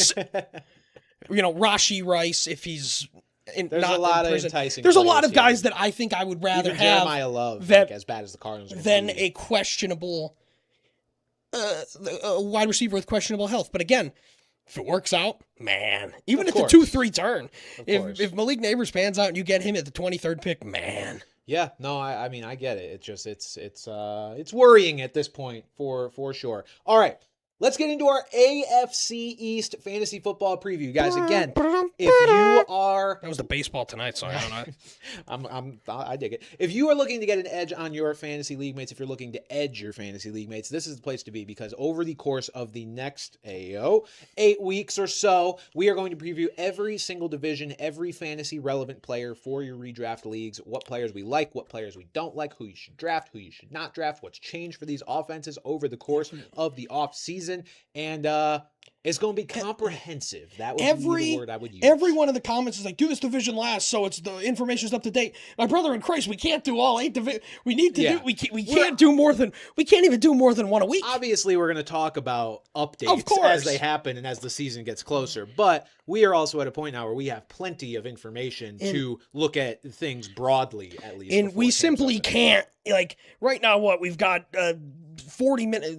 Rashee Rice if he's there's a lot of enticing. There's a lot of guys that I think I would rather have Jeremiah Love, as bad as the Cardinals, than a questionable a wide receiver with questionable health. But again, if it works out, man, even at the 2-3 turn, if Malik Neighbors pans out and you get him at the 23rd pick, man. Yeah, no, I mean, I get it. It's just, it's worrying at this point for sure. All right, let's get into our AFC East fantasy football preview, guys. Again, if you are... That was the baseball tonight, so I don't know. I dig it. If you are looking to get an edge on your fantasy league mates, if you're looking to edge your fantasy league mates, this is the place to be, because over the course of the next 8 weeks or so, we are going to preview every single division, every fantasy relevant player for your redraft leagues, what players we like, what players we don't like, who you should draft, who you should not draft, what's changed for these offenses over the course of the off season. And it's going to be comprehensive. That would be the word I would use. Every one of the comments is like, do this division last, so it's the information's up to date. My brother in Christ, we can't do all 8 divisions. We need to do. We can't do more than. We can't even do more than one a week. Obviously, we're going to talk about updates as they happen and as the season gets closer. But we are also at a point now where we have plenty of information to look at things broadly, at least. And we simply can't. Like right now, we've got 40 minutes.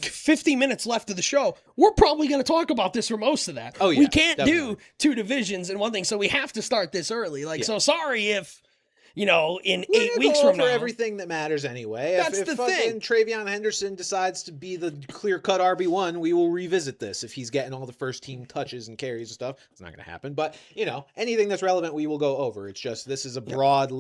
50 minutes left of the show. We're probably going to talk about this for most of that. Oh, yeah, we can't do 2 divisions and one thing, so we have to start this early. So sorry if, in 8 weeks from now. Everything that matters anyway. That's the thing. Travion Henderson decides to be the clear-cut RB1, we will revisit this. If he's getting all the first-team touches and carries and stuff, it's not going to happen. But, anything that's relevant, we will go over. It's just, this is a broad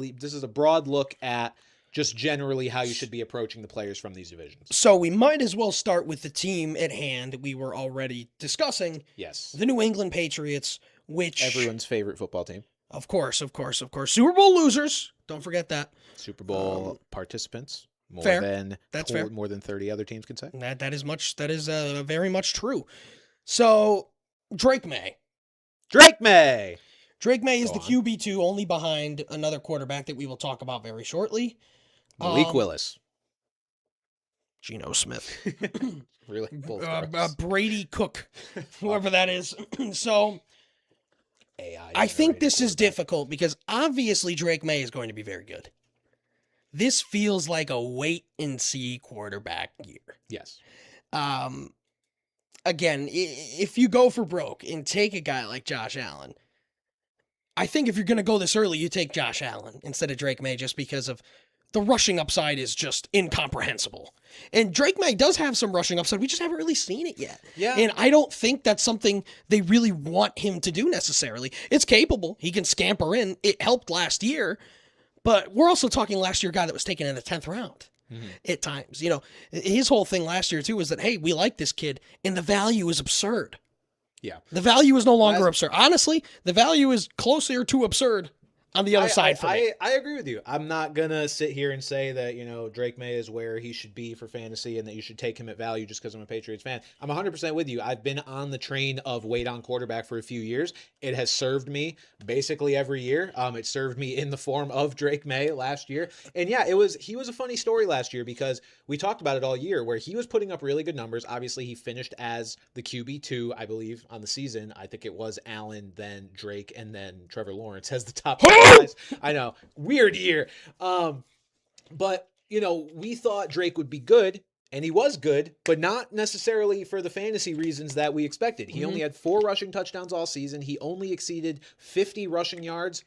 look at just generally how you should be approaching the players from these divisions. So we might as well start with the team at hand we were already discussing. Yes. The New England Patriots, which... everyone's favorite football team. Of course. Super Bowl losers. Don't forget that. Super Bowl participants. More fair. than That's fair. More than 30 other teams can say. That is very much true. So, Drake May. Drake May is Go the on. QB2, only behind another quarterback that we will talk about very shortly. Malik Willis. Geno Smith. Really? Both gross. Brady Cook, whoever that is. So AI I think generated this is quarterback. difficult because obviously Drake May is going to be very good. This feels like a wait and see quarterback year. Yes. Again, if you go for broke and take a guy like Josh Allen, I think if you're going to go this early, you take Josh Allen instead of Drake May just because of the rushing upside is just incomprehensible. And Drake May does have some rushing upside. We just haven't really seen it yet. Yeah. And I don't think that's something they really want him to do necessarily. It's capable. He can scamper in. It helped last year. But we're also talking last year a guy that was taken in the 10th round at times. You know, his whole thing last year, too, was that, hey, we like this kid, and the value is absurd. Yeah. The value is no longer absurd. Honestly, the value is closer to absurd on the other side for me. I agree with you. I'm not going to sit here and say that, you know, Drake May is where he should be for fantasy and that you should take him at value just because I'm a Patriots fan. I'm 100% with you. I've been on the train of wait on quarterback for a few years. It has served me basically every year. It served me in the form of Drake May last year. And yeah, he was a funny story last year because we talked about it all year where he was putting up really good numbers. Obviously, he finished as the QB2, I believe, on the season. I think it was Allen, then Drake, and then Trevor Lawrence as the top guys. I know. Weird year. But, you know, we thought Drake would be good, and he was good, but not necessarily for the fantasy reasons that we expected. He only had 4 rushing touchdowns all season. He only exceeded 50 rushing yards.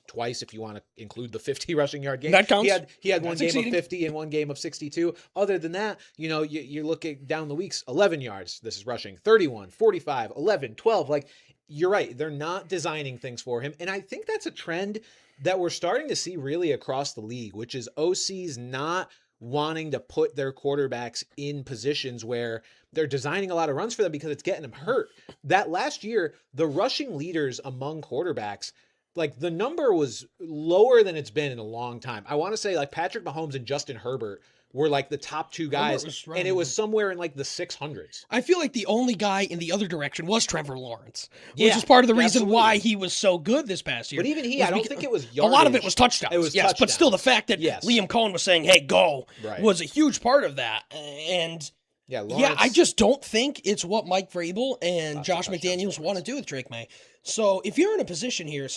Twice if you want to include the 50 rushing yard game. That counts. He had one That's game exceeding. of 50 and one game of 62. Other than that, you know, you look at down the weeks, 11 yards. This is rushing. 31, 45, 11, 12. Like, you're right. They're not designing things for him. And I think that's a trend that we're starting to see really across the league, which is OCs not wanting to put their quarterbacks in positions where they're designing a lot of runs for them because it's getting them hurt. That last year, the rushing leaders among quarterbacks, like the number was lower than it's been in a long time. I want to say like Patrick Mahomes and Justin Herbert were like the top 2 guys, and it was somewhere in like the 600s. I feel like the only guy in the other direction was Trevor Lawrence, which Yeah, is part of the reason absolutely. why he was so good this past year. But even he, was I don't beca- think it was a yardage. lot of it was touchdowns. It was yes, but still the fact that Yes. Liam Cohen was saying, "Hey, go," Right. was a huge part of that. And Yeah, yeah, I Lawrence- just don't think it's what Mike Vrabel and Lots of Josh touchdowns, McDaniels Lawrence. want to do with Drake May. So if you're in a position here,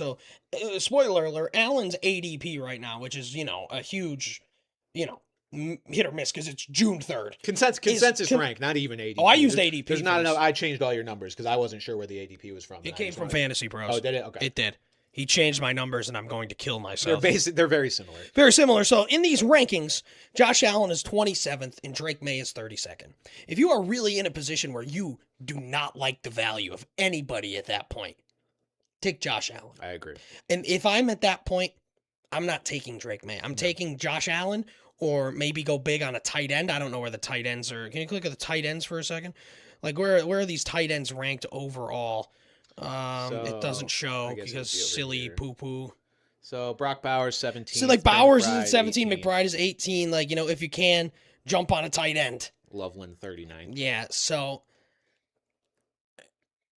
spoiler alert, Allen's ADP right now, which is, you know, a huge, you know, hit or miss because it's June 3rd. Consensus rank, not even ADP. Oh, I used ADP There's not for enough. this. I changed all your numbers because I wasn't sure where the ADP was from. It came from Fantasy Pros. Oh, did it? Okay. It did. He changed my numbers, and I'm going to kill myself. They're very similar. Very similar. So in these rankings, Josh Allen is 27th and Drake May is 32nd. If you are really in a position where you do not like the value of anybody at that point, take Josh Allen. I agree. And if I'm at that point, I'm not taking Drake May. I'm taking Josh Allen or maybe go big on a tight end. I don't know where the tight ends are. Can you click at the tight ends for a second? Like where are these tight ends ranked overall? It doesn't show I guess it would because be over silly here. poo-poo. So Brock Bowers 17. So like Bowers is McBride, at 17, 18. McBride is 18. Like, you know, if you can, jump on a tight end. Loveland 39. Yeah, so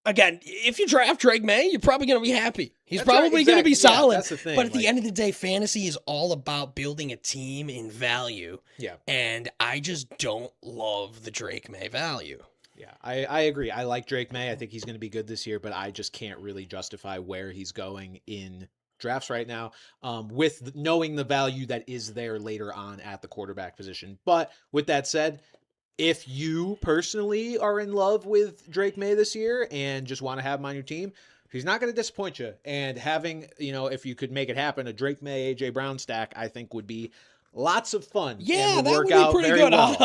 again, if you draft Drake May, you're probably going to be happy. He's That's right, probably going to be exactly. Yeah, solid. that's the thing, But at the like- end of the day, fantasy is all about building a team in value. Yeah. And I just don't love the Drake May value. Yeah, I agree. I like Drake May. I think he's going to be good this year, but I just can't really justify where he's going in drafts right now with knowing the value that is there later on at the quarterback position. But with that said, if you personally are in love with Drake May this year and just want to have him on your team, he's not going to disappoint you. And having, you know, if you could make it happen, a Drake May, A.J. Brown stack, I think would be lots of fun. Yeah, and that would work be out pretty very good. well.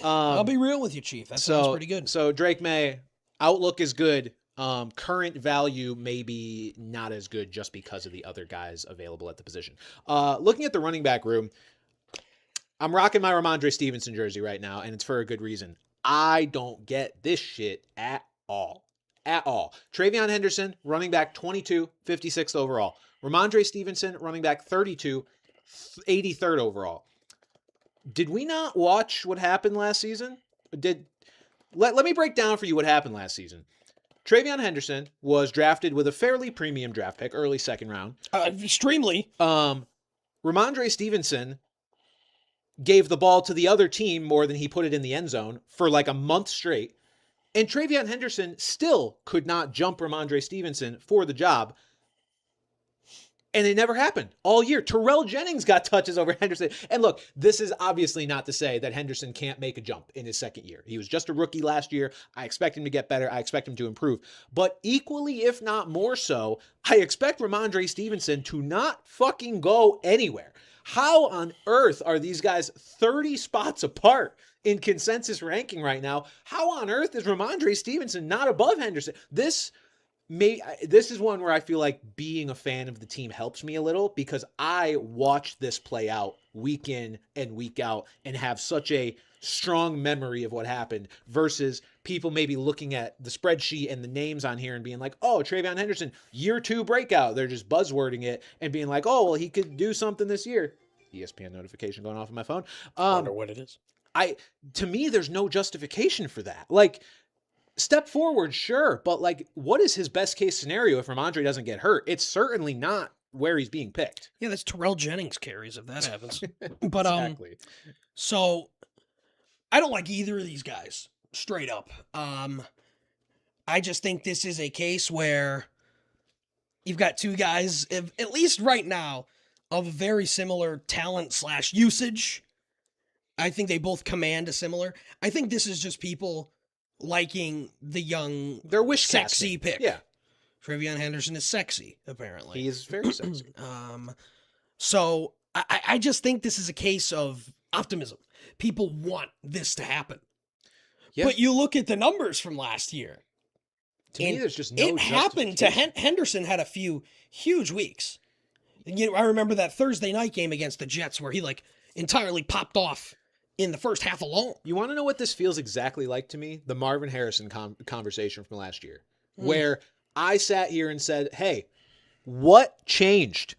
I'll be real with you, Chief. That sounds pretty good. So Drake May, outlook is good. Current value maybe not as good just because of the other guys available at the position. Looking at the running back room, I'm rocking my Ramondre Stevenson jersey right now, and it's for a good reason. I don't get this shit at all. At all. Travion Henderson, running back 22, 56th overall. Ramondre Stevenson, running back 32, 83rd overall. Did we not watch what happened last season? Let me break down for you what happened last season. TreVeyon Henderson was drafted with a fairly premium draft pick, early second round. Extremely. Ramondre Stevenson gave the ball to the other team more than he put it in the end zone for like a month straight. And TreVeyon Henderson still could not jump Ramondre Stevenson for the job. And it never happened all year. Terrell Jennings got touches over Henderson. And look, this is obviously not to say that Henderson can't make a jump in his second year. He was just a rookie last year. I expect him to get better. I expect him to improve. But equally, if not more so, I expect Ramondre Stevenson to not fucking go anywhere. How on earth are these guys 30 spots apart in consensus ranking right now? How on earth is Ramondre Stevenson not above Henderson? This is one where I feel like being a fan of the team helps me a little, because I watch this play out week in and week out and have such a strong memory of what happened, versus people maybe looking at the spreadsheet and the names on here and being like, oh, TreVeyon Henderson, year 2 breakout. They're just buzzwording it and being like, oh, well, he could do something this year. ESPN notification going off on my phone. I wonder what it is. To me, there's no justification for that. Like, step forward, sure, but like, what is his best case scenario if Ramondre doesn't get hurt? It's certainly not where he's being picked. Yeah, that's Terrell Jennings carries if that happens. But Exactly. So I don't like either of these guys, straight up. I just think this is a case where you've got two guys, at least right now, of very similar talent / usage. I think they both command a similar. I think this is just people liking the young, They're wish sexy casting. pick. Yeah. TreVeyon Henderson is sexy, apparently. He is very sexy. So I just think this is a case of optimism. People want this to happen. Yeah. But you look at the numbers from last year. To me, there's just no It happened to Henderson had a few huge weeks. I remember that Thursday night game against the Jets where he like entirely popped off in the first half alone. You want to know what this feels exactly like to me? The Marvin Harrison conversation from last year, where I sat here and said, hey, what changed?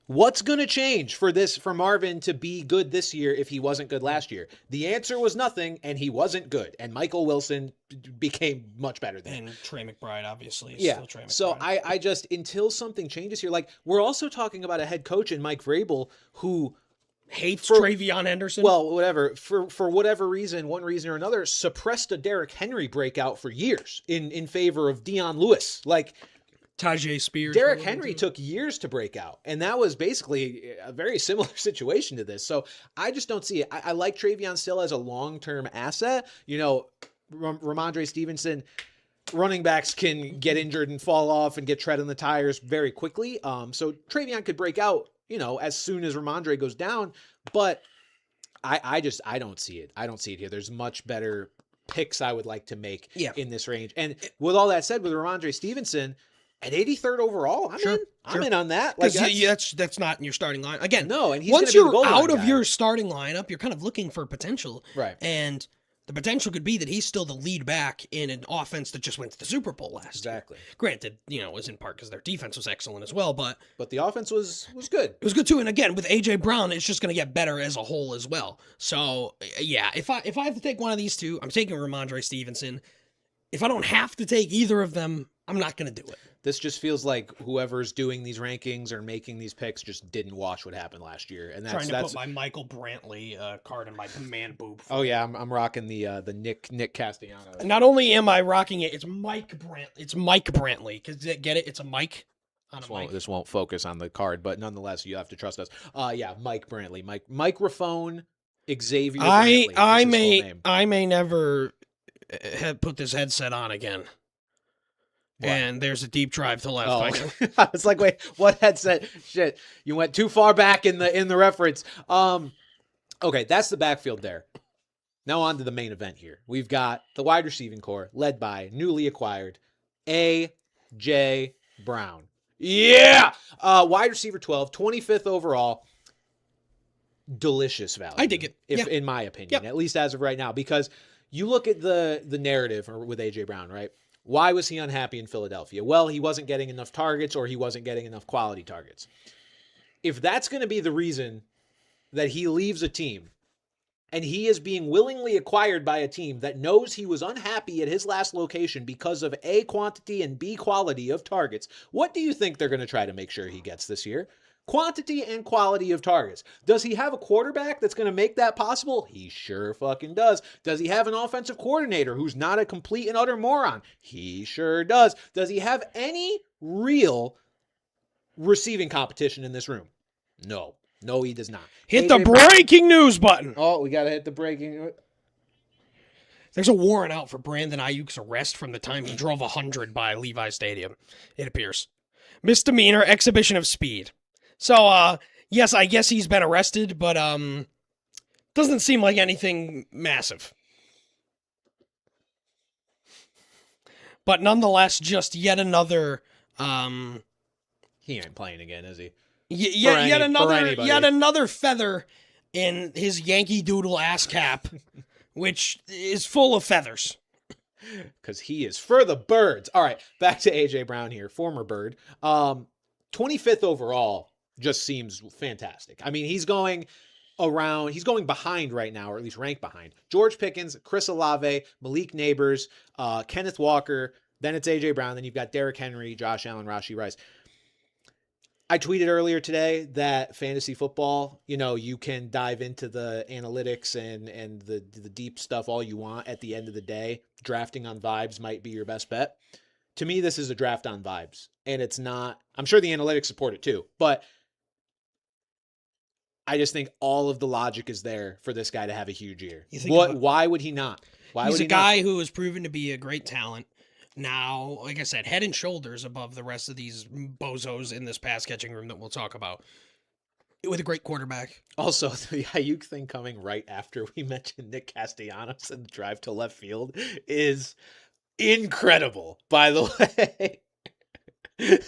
What's going to change for Marvin to be good this year if he wasn't good last year? The answer was nothing, and he wasn't good. And Michael Wilson became much better than him. And Trey McBride, obviously. Is Yeah. Still Trey McBride. So I just, until something changes here, like, we're also talking about a head coach in Mike Vrabel who hates TreVeyon Henderson. Well, whatever. For whatever reason, one reason or another, suppressed a Derrick Henry breakout for years in favor of Dion Lewis. Like, Tajay Spears. Derrick Henry took years to break out, and that was basically a very similar situation to this. So I just don't see it. I like TreVeyon still as a long-term asset. You know, Ramondre Stevenson, running backs can get injured and fall off and get tread on the tires very quickly. So TreVeyon could break out, you know, as soon as Ramondre goes down, but I don't see it. I don't see it here. There's much better picks I would like to make in this range. And with all that said, with Ramondre Stevenson at 83rd overall, I'm in on that. Like, that's not in your starting line. Again, no, and he's once gonna be the you're goal line out of guy. your starting lineup, you're kind of looking for potential. Right. And the potential could be that he's still the lead back in an offense that just went to the Super Bowl last year. Exactly. Granted, it was in part because their defense was excellent as well, but the offense was good. It was good too. And again, with A.J. Brown, it's just going to get better as a whole as well. So, yeah, if I have to take one of these two, I'm taking Ramondre Stevenson. If I don't have to take either of them, I'm not going to do it. This just feels like whoever's doing these rankings or making these picks just didn't watch what happened last year. And that's put my Michael Brantley card in my man boob. Oh yeah, I'm rocking the Nick Castellano. Not only am I rocking it, it's Mike Brantley. Cause get it? It's a mic on a mic. This won't focus on the card, but nonetheless, you have to trust us. Yeah, Mike Brantley, microphone Xavier. Brantley I may never put this headset on again. What? And there's a deep drive to the left. Oh. I was like, wait, what headset? Shit, you went too far back in the reference. Okay, that's the backfield there. Now on to the main event here. We've got the wide receiving core led by newly acquired A.J. Brown. Yeah! Wide receiver 12, 25th overall. Delicious value. I dig it. In my opinion, at least as of right now, because you look at the narrative with A.J. Brown, right? Why was he unhappy in Philadelphia? Well, he wasn't getting enough targets, or he wasn't getting enough quality targets. If that's going to be the reason that he leaves a team, and he is being willingly acquired by a team that knows he was unhappy at his last location because of A, quantity, and B, quality of targets, what do you think they're going to try to make sure he gets this year? Quantity and quality of targets. Does he have a quarterback that's going to make that possible? He sure fucking does. Does he have an offensive coordinator who's not a complete and utter moron? He sure does. Does he have any real receiving competition in this room? No. No, he does not. Hit the breaking news button. Oh, we got to hit the breaking. There's a warrant out for Brandon Ayuk's arrest from the time he drove 100 by Levi Stadium, it appears. Misdemeanor exhibition of speed. So, yes, I guess he's been arrested, but doesn't seem like anything massive. But nonetheless, just yet another... He ain't playing again, is he? Yet another feather in his Yankee Doodle ass cap, which is full of feathers. Because he is for the birds. All right, back to A.J. Brown here, former Bird. 25th overall just seems fantastic. I mean, he's going behind right now, or at least ranked behind George Pickens, Chris Olave, Malik Neighbors, Kenneth Walker, then it's A.J. Brown, then you've got Derrick Henry, Josh Allen, Rashee Rice. I tweeted earlier today that fantasy football, you can dive into the analytics and the deep stuff all you want. At the end of the day, drafting on vibes might be your best bet. To me, this is a draft on vibes, and it's not. I'm sure the analytics support it too, but I just think all of the logic is there for this guy to have a huge year. Why would he not? He's a guy who has proven to be a great talent. Now, like I said, head and shoulders above the rest of these bozos in this pass catching room that we'll talk about. With a great quarterback. Also, the Ayuk thing coming right after we mentioned Nick Castellanos and the drive to left field is incredible, by the way.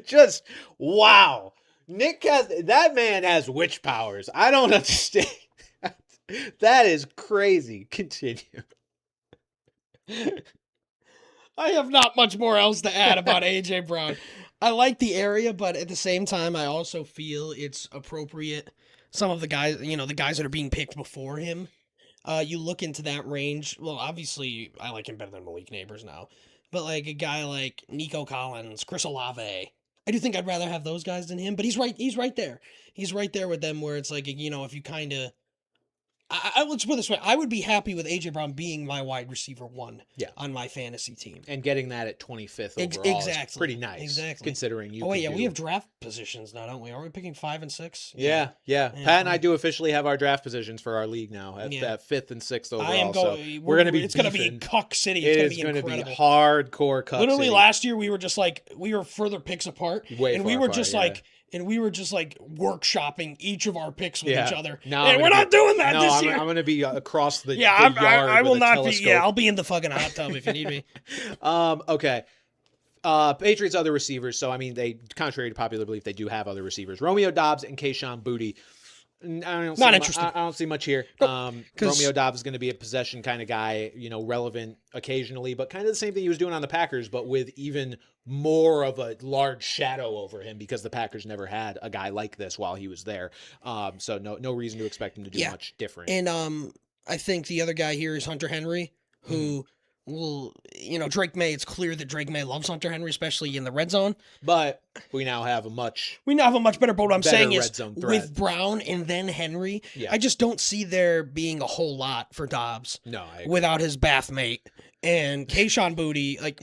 Just, wow. That man has witch powers. I don't understand. That is crazy. Continue. I have not much more else to add about A.J. Brown. I like the area, but at the same time, I also feel it's appropriate. Some of the guys, the guys that are being picked before him, you look into that range. Well, obviously, I like him better than Malik Neighbors now. But like a guy like Nico Collins, Chris Olave, I do think I'd rather have those guys than him. But he's right there. He's right there with them where it's like, if you kind of... let's put it this way. I would be happy with A.J. Brown being my wide receiver 1 on my fantasy team. And getting that at 25th overall is pretty nice. Exactly. Considering you we have draft positions now, don't we? Are we picking 5 and 6? Yeah. Pat and I do officially have our draft positions for our league now at 5th and 6th overall. We're going to be It's going to be Cuck City. It's going to be hardcore Cuck Literally City. Last year we were just like, we were further picks apart. And we were just like workshopping each of our picks with each other. We're not doing that this year. I'm going to be across the yard. I will not telescope. be. Yeah, I'll be in the fucking hot tub if you need me. Okay. Patriots other receivers. So I mean, contrary to popular belief, they do have other receivers. Romeo Doubs and Kayshon Boutte. Not interesting. I don't see much here. Romeo Doubs is going to be a possession kind of guy, relevant occasionally, but kind of the same thing he was doing on the Packers, but with even more of a large shadow over him because the Packers never had a guy like this while he was there. So no reason to expect him to do much different. And I think the other guy here is Hunter Henry, who will, Drake May. It's clear that Drake May loves Hunter Henry, especially in the red zone. But we now have a much better. But what I'm saying is, with Brown and then Henry, I just don't see there being a whole lot for Dobbs. No, I agree. Without his bathmate and Kayshon Boutte, like.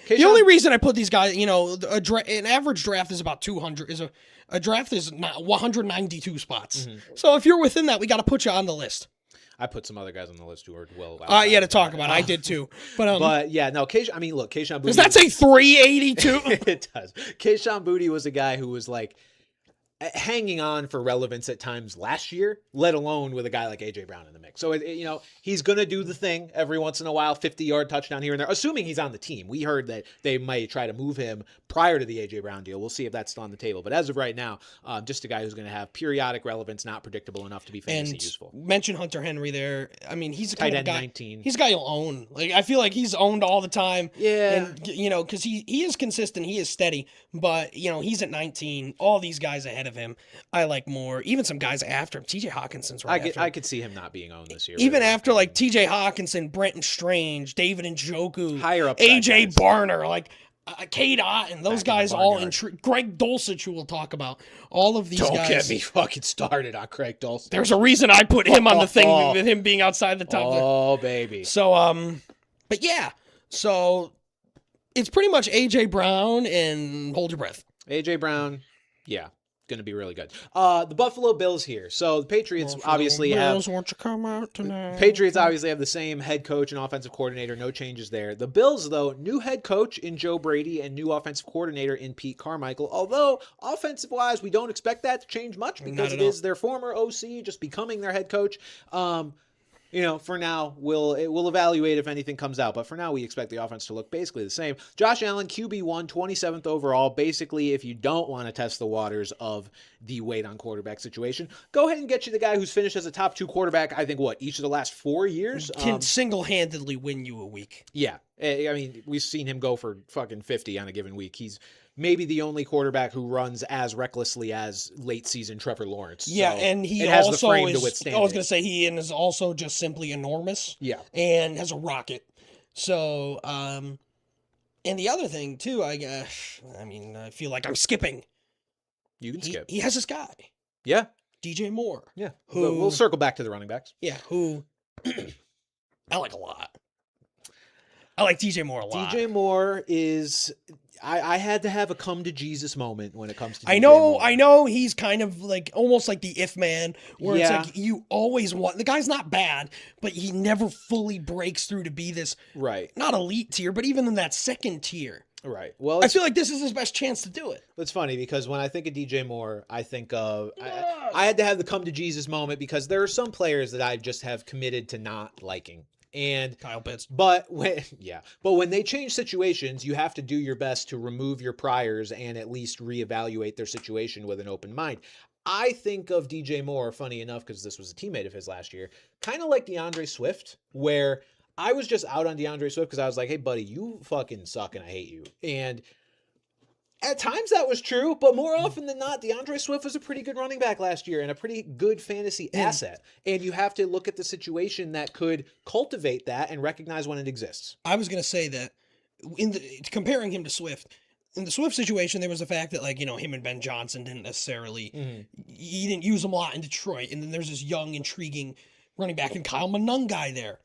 The only reason I put these guys, an average draft is about 200. A draft is not 192 spots. Mm-hmm. So if you're within that, we got to put you on the list. I put some other guys on the list who are well. To talk about. I did too, but yeah, no. Kayshon Boutte. Does that say 382? It does. Kayshon Boutte was a guy who was like hanging on for relevance at times last year, let alone with a guy like A.J. Brown in the mix. So, he's going to do the thing every once in a while, 50-yard touchdown here and there, assuming he's on the team. We heard that they might try to move him prior to the A.J. Brown deal. We'll see if that's still on the table. But as of right now, just a guy who's going to have periodic relevance, not predictable enough to be fantasy useful. Mention Hunter Henry there. I mean, he's a tight kind end of guy, 19. He's a guy you'll own. Like, I feel like he's owned all the time. Yeah. And, because he is consistent, he is steady. But, he's at 19. All these guys ahead of of him. I like more. Even some guys after him. TJ Hawkinson's right after him. I could see him not being owned this year. Even really. after like TJ Hawkinson, Brenton Strange, David Njoku, Higher up AJ guys. Barner, like Cade Otten, those Back in the guys all barnyard. Greg Dulcich, who we'll talk about. All of these Don't guys. get me fucking started on Craig Dulcich. There's a reason I put him on the thing with him being outside the top. Oh, baby. So, but yeah. So it's pretty much AJ Brown and hold your breath. AJ Brown, yeah, going to be really good. The Buffalo Bills here. So the Patriots obviously have. Won't you come out tonight? Patriots obviously have the same head coach and offensive coordinator. No changes there. The Bills, though, new head coach in Joe Brady and new offensive coordinator in Pete Carmichael. Although offensive-wise, we don't expect that to change much because it is their former OC just becoming their head coach. For now, we'll evaluate if anything comes out. But for now, we expect the offense to look basically the same. Josh Allen, QB1, 27th overall. Basically, if you don't want to test the waters of the wait on quarterback situation, go ahead and get you the guy who's finished as a top 2 quarterback, I think, each of the last 4 years? Can single-handedly win you a week. Yeah. I mean, we've seen him go for fucking 50 on a given week. He's maybe the only quarterback who runs as recklessly as late season Trevor Lawrence. Yeah, so and he has also the frame is, to withstand I was it. going to say he is also just simply enormous. Yeah. And has a rocket. So, and the other thing too, I feel like I'm skipping. You can skip. He has this guy, Yeah. DJ Moore. Yeah. Who We'll circle back to the running backs. Yeah, who I like a lot. I like DJ Moore a lot. DJ Moore is. I had to have a come to Jesus moment when it comes to DJ I know, Moore. I know he's kind of like almost like the if man, where Yeah. it's like you always want the guy's not bad, but he never fully breaks through to be this Right. not elite tier, but even in that second tier. Right. Well, I feel like this is his best chance to do it. it's funny because when I think of DJ Moore, I think of I had to have the come to Jesus moment because there are some players that I just have committed to not liking. And Kyle Pitts. But when they change situations, you have to do your best to remove your priors and at least reevaluate their situation with an open mind. I think of DJ Moore, funny enough, because this was a teammate of his last year, kind of like DeAndre Swift, where I was just out on DeAndre Swift because I was like, hey, buddy, you fucking suck and I hate you. And at times that was true, but more often than not, DeAndre Swift was a pretty good running back last year and a pretty good fantasy asset. And you have to look at the situation that could cultivate that and recognize when it exists. I was going to say that comparing him to Swift, in the Swift situation, there was the fact that him and Ben Johnson didn't necessarily, he didn't use him a lot in Detroit. And then there's this young, intriguing running back and Kyle Monangai there.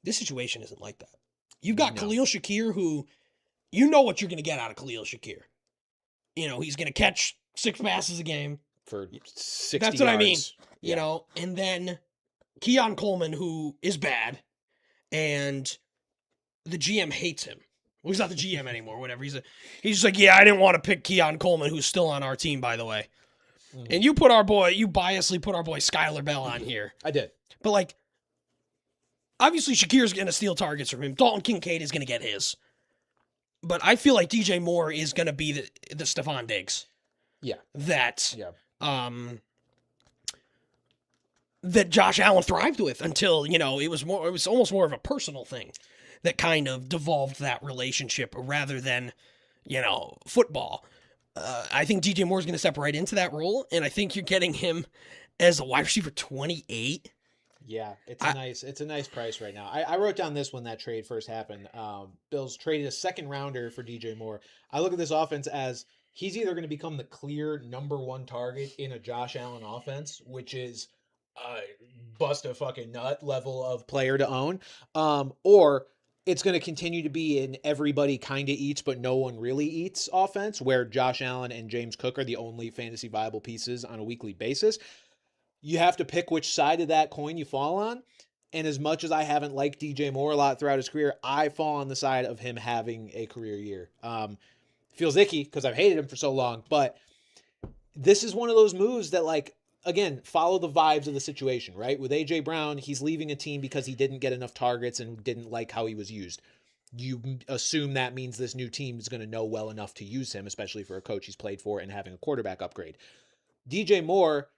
This situation isn't like that. You've got Khalil Shakir, who you know what you're going to get out of Khalil Shakir. He's going to catch 6 passes a game. For 60 That's what yards. I mean. And then Keon Coleman, who is bad, and the GM hates him. Well, he's not the GM anymore, whatever. He's just like, yeah, I didn't want to pick Keon Coleman, who's still on our team, by the way. And you biasly put our boy Skylar Bell on here. I did. But, obviously Shakir's going to steal targets from him. Dalton Kincaid is going to get his. But I feel like DJ Moore is going to be the Stephon Diggs. Yeah. That Josh Allen thrived with until, it was almost more of a personal thing that kind of devolved that relationship rather than, football. I think DJ Moore is going to step right into that role, and I think you're getting him as a wide receiver 28. Yeah, it's a nice price right now. I wrote down this when that trade first happened. Bills traded a second rounder for DJ Moore. I look at this offense as he's either going to become the clear number 1 target in a Josh Allen offense, which is bust a fucking nut level of player to own, or it's going to continue to be an everybody kind of eats but no one really eats offense where Josh Allen and James Cook are the only fantasy viable pieces on a weekly basis. You have to pick which side of that coin you fall on. And as much as I haven't liked DJ Moore a lot throughout his career, I fall on the side of him having a career year. Feels icky because I've hated him for so long, but this is one of those moves that, again, follow the vibes of the situation, right? With A.J. Brown, he's leaving a team because he didn't get enough targets and didn't like how he was used. You assume that means this new team is going to know well enough to use him, especially for a coach he's played for and having a quarterback upgrade. DJ Moore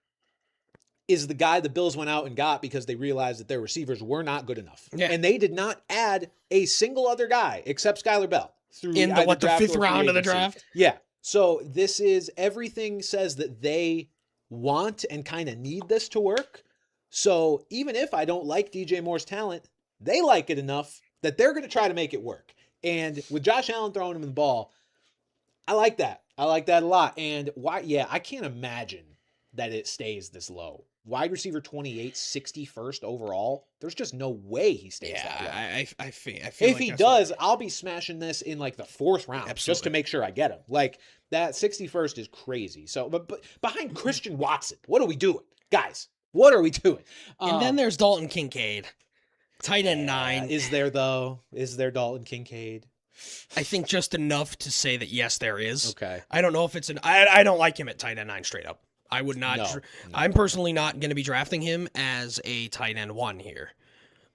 is the guy the Bills went out and got because they realized that their receivers were not good enough. Yeah. And they did not add a single other guy except Skylar Bell. In the 5th round of the draft? Yeah. So this is everything says that they want and kind of need this to work. So even if I don't like DJ Moore's talent, they like it enough that they're going to try to make it work. And with Josh Allen throwing him the ball, I like that. I like that a lot. And why? Yeah, I can't imagine that it stays this low. Wide receiver 28, 61st overall. There's just no way he stays that low. I feel If like he that's does, I'll be smashing this in like the 4th round just to Absolutely. make sure I get him. Like that 61st is crazy. So, but behind Christian Watson, what are we doing, guys? What are we doing? And then there's Dalton Kincaid, tight end 9. Is there though? Is there Dalton Kincaid? I think just enough to say that yes, there is. Okay. I don't know if it's I don't like him at tight end 9 straight up. I would not. No. I'm personally not going to be drafting him as a tight end 1 here.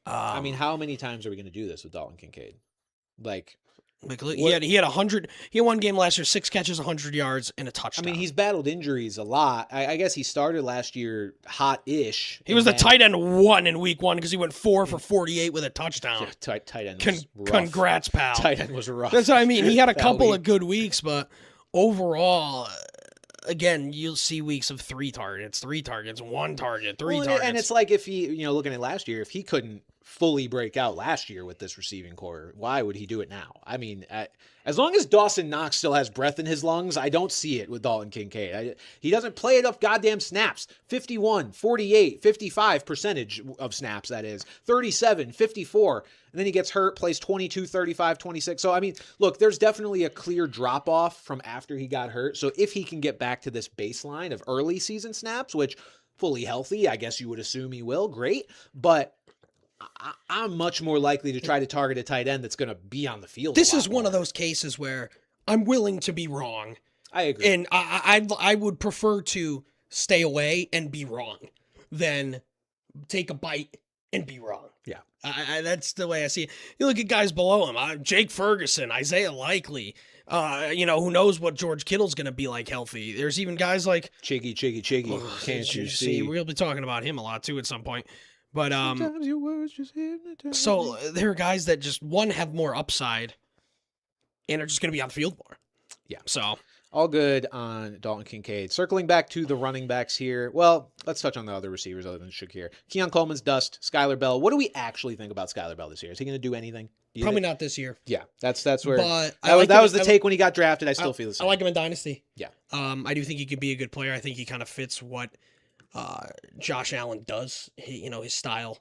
I mean, how many times are we going to do this with Dalton Kincaid? Like, he had 100. He had one game last year, 6 catches, 100 yards, and a touchdown. I mean, he's battled injuries a lot. I guess he started last year hot-ish. He was the tight end 1 in week 1 because he went 4 for 48 with a touchdown. Yeah, tight end was rough. Congrats, pal. Tight end was rough. That's what I mean. He had a That couple week. of good weeks, but overall, again, you'll see weeks of 3 targets, 1 target, 3 Well, targets. and it's like if he, looking at last year, if he couldn't fully break out last year with this receiving core, why would he do it now? I mean, as long as Dawson Knox still has breath in his lungs, I don't see it with Dalton Kincaid. He doesn't play enough goddamn snaps. 51, 48, 55% of snaps, that is. 37, 54. And then he gets hurt, plays 22, 35, 26. So, I mean, look, there's definitely a clear drop-off from after he got hurt. So if he can get back to this baseline of early season snaps, which fully healthy, I guess you would assume he will, great. But I'm much more likely to try to target a tight end that's going to be on the field. This is one of those cases where I'm willing to be wrong. I agree. And I would prefer to stay away and be wrong than take a bite and be wrong. Yeah. That's the way I see it. You look at guys below him, Jake Ferguson, Isaiah Likely, who knows what George Kittle's going to be like healthy. There's even guys like Chiggy. Can't you see? We'll be talking about him a lot too at some point. But Sometimes your words just hypnotize so me. there are guys that just have more upside and are just going to be on the field more. Yeah. So All good on Dalton Kincaid. Circling back to the running backs here. Well, let's touch on the other receivers other than Shakir. Keon Coleman's dust. Skylar Bell. What do we actually think about Skylar Bell this year? Is he going to do anything? probably not this year. Yeah, that's where. But that was the take when he got drafted. I still feel the same. I like him in Dynasty. Yeah. I do think he could be a good player. I think he kind of fits what Josh Allen does. His style.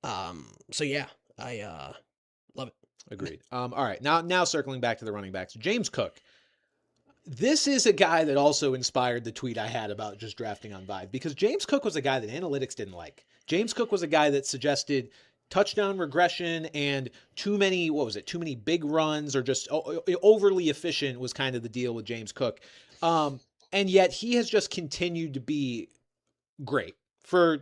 So yeah, I love it. Agreed. All right. Now circling back to the running backs. James Cook. This is a guy that also inspired the tweet I had about just drafting on Vibe, because James Cook was a guy that analytics didn't like. James Cook was a guy that suggested touchdown regression and too many big runs, or just overly efficient was kind of the deal with James Cook. And yet he has just continued to be great for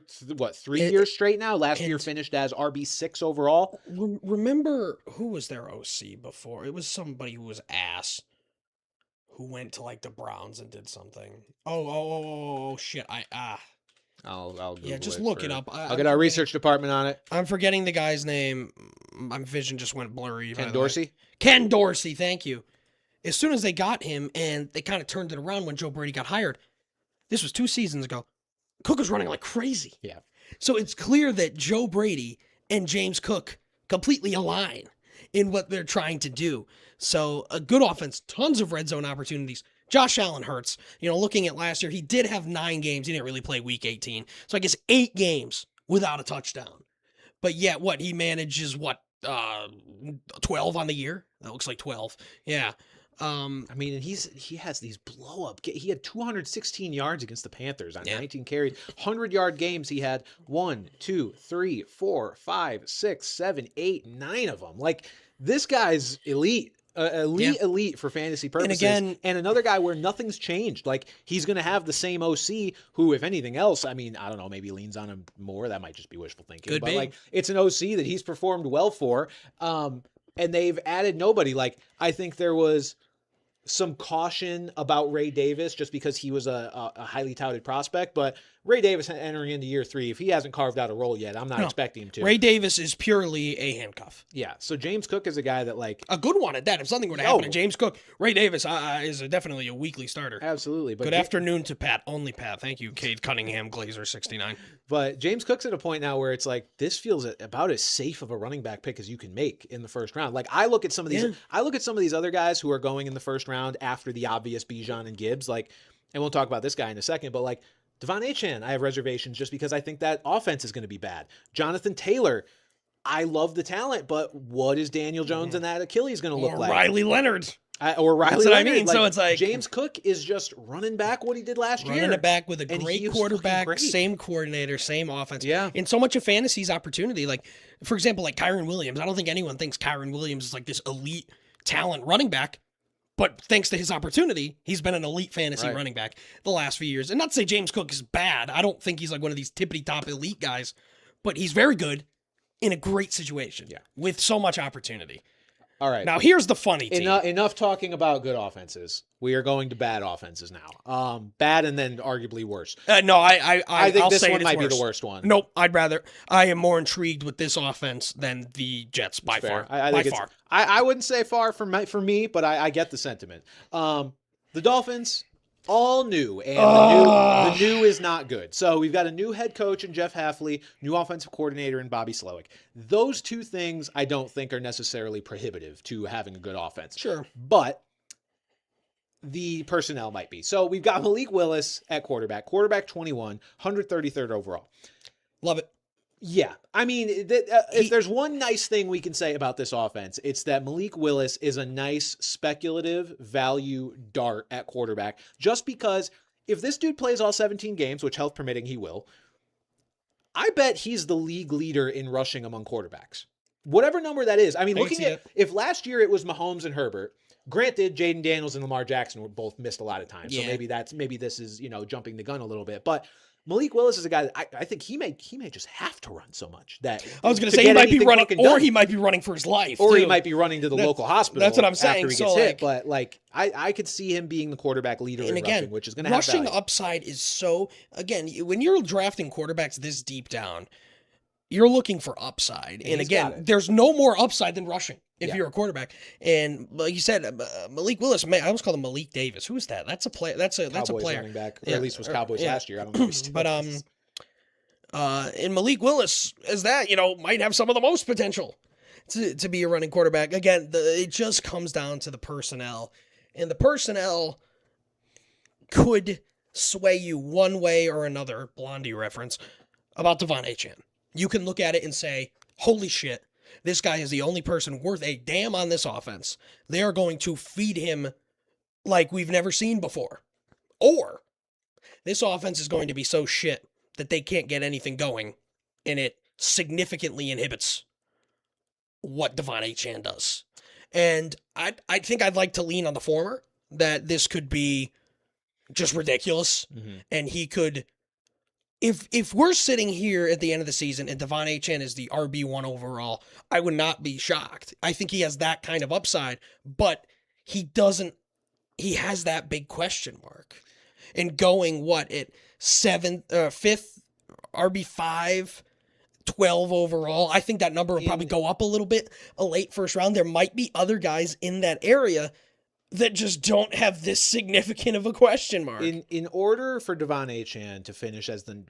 3 years straight now. Last year finished as RB6 overall. Remember who was their OC before? It was somebody who was ass, who went to like the Browns and did something. Oh shit! I'll Google yeah, just look it up. I'll get our research department on it. I'm forgetting the guy's name. My vision just went blurry. Ken Dorsey? Ken Dorsey, thank you. As soon as they got him, and they kind of turned it around when Joe Brady got hired, this was 2 seasons ago, Cook was running like crazy. Yeah. So it's clear that Joe Brady and James Cook completely align in what they're trying to do. So a good offense, tons of red zone opportunities. Josh Allen hurts. Looking at last year, he did have 9 games. He didn't really play week 18. So I guess 8 games without a touchdown. But yet, he manages 12 on the year? That looks like 12. Yeah. I mean, and he has these blow up. He had 216 yards against the Panthers on 19 carries. 100-yard games. He had 1, 2, 3, 4, 5, 6, 7, 8, 9 of them. Like, this guy's elite. Elite for fantasy purposes. And another guy where nothing's changed. Like, he's going to have the same OC who, if anything else, I mean, I don't know, maybe leans on him more. That might just be wishful thinking. Could be. Like, it's an OC that he's performed well for. And they've added nobody. Like, I think there was some caution about Ray Davis just because he was a highly touted prospect. But Ray Davis entering into year 3, if he hasn't carved out a role yet, I'm not expecting him to. Ray Davis is purely a handcuff. Yeah. So James Cook is a guy that a good one at that. If something were to happen to James Cook, Ray Davis is definitely a weekly starter. Absolutely. But good afternoon to Pat. Only Pat. Thank you, Cade Cunningham, Glazer 69. But James Cook's at a point now where it's like this feels about as safe of a running back pick as you can make in the first round. Like I look at some of these other guys who are going in the first round after the obvious Bijan and Gibbs, like, and we'll talk about this guy in a second, but like Devon Achane, I have reservations just because I think that offense is going to be bad. Jonathan Taylor, I love the talent, but what is Daniel Jones and that Achilles going to look like? Riley Leonard. That's what I mean. So it's like James Cook is just running back what he did last year. Running it back with a great quarterback, same coordinator, same offense. Yeah. And so much of fantasy's opportunity. Like, for example, like Kyron Williams. I don't think anyone thinks Kyron Williams is like this elite talent running back. But thanks to his opportunity, he's been an elite fantasy running back the last few years. And not to say James Cook is bad. I don't think he's like one of these tippity-top elite guys. But he's very good in a great situation with so much opportunity. All right. Now, here's the funny team. Enough talking about good offenses. We are going to bad offenses now. Bad and then arguably worse. No, I think I'll this say one might be worse. the worst one. Nope, I am more intrigued with this offense than the Jets by far. I think I wouldn't say far for me, but I get the sentiment. The Dolphins, all new, and the new is not good. So we've got a new head coach in Jeff Hafley, new offensive coordinator in Bobby Slowick. Those two things I don't think are necessarily prohibitive to having a good offense. Sure. But the personnel might be. So we've got Malik Willis at quarterback 21, 133rd overall. Love it. Yeah. I mean, if there's one nice thing we can say about this offense, it's that Malik Willis is a nice speculative value dart at quarterback, just because if this dude plays all 17 games, which health permitting he will, I bet he's the league leader in rushing among quarterbacks. Whatever number that is. I mean, looking at if last year it was Mahomes and Herbert, granted, Jaden Daniels and Lamar Jackson were both missed a lot of time. So maybe this is, jumping the gun a little bit, but Malik Willis is a guy that I think he may just have to run so much that I was going to say he might be running, or he might be running for his life, or he might be running to the local hospital. That's what I'm saying. After he gets hit, but I could see him being the quarterback leader in rushing, which is going to have rushing value. Upside is so when you're drafting quarterbacks this deep down, you're looking for upside, and again, there's no more upside than rushing. If you're a quarterback, and like you said, Malik Willis, I almost called him Malik Davis. Who is that? That's a player. That's a player. Running back, or at least was Cowboys last year. I don't know. But and Malik Willis is that might have some of the most potential to be a running quarterback. Again, it just comes down to the personnel, and the personnel could sway you one way or another. Blondie reference about Devon Achane. You can look at it and say, "Holy shit." This guy is the only person worth a damn on this offense. They are going to feed him like we've never seen before. Or this offense is going to be so shit that they can't get anything going, and it significantly inhibits what Devon Achane does. And I think I'd like to lean on the former, that this could be just ridiculous, and he could... If we're sitting here at the end of the season and Devon Achane is the RB1 overall, I would not be shocked. I think he has that kind of upside, but he has that big question mark. And going, at 5th, RB5, 12 overall, I think that number will probably go up a little bit, a late first round. There might be other guys in that area that just don't have this significant of a question mark. In order for Devon Achane to finish as the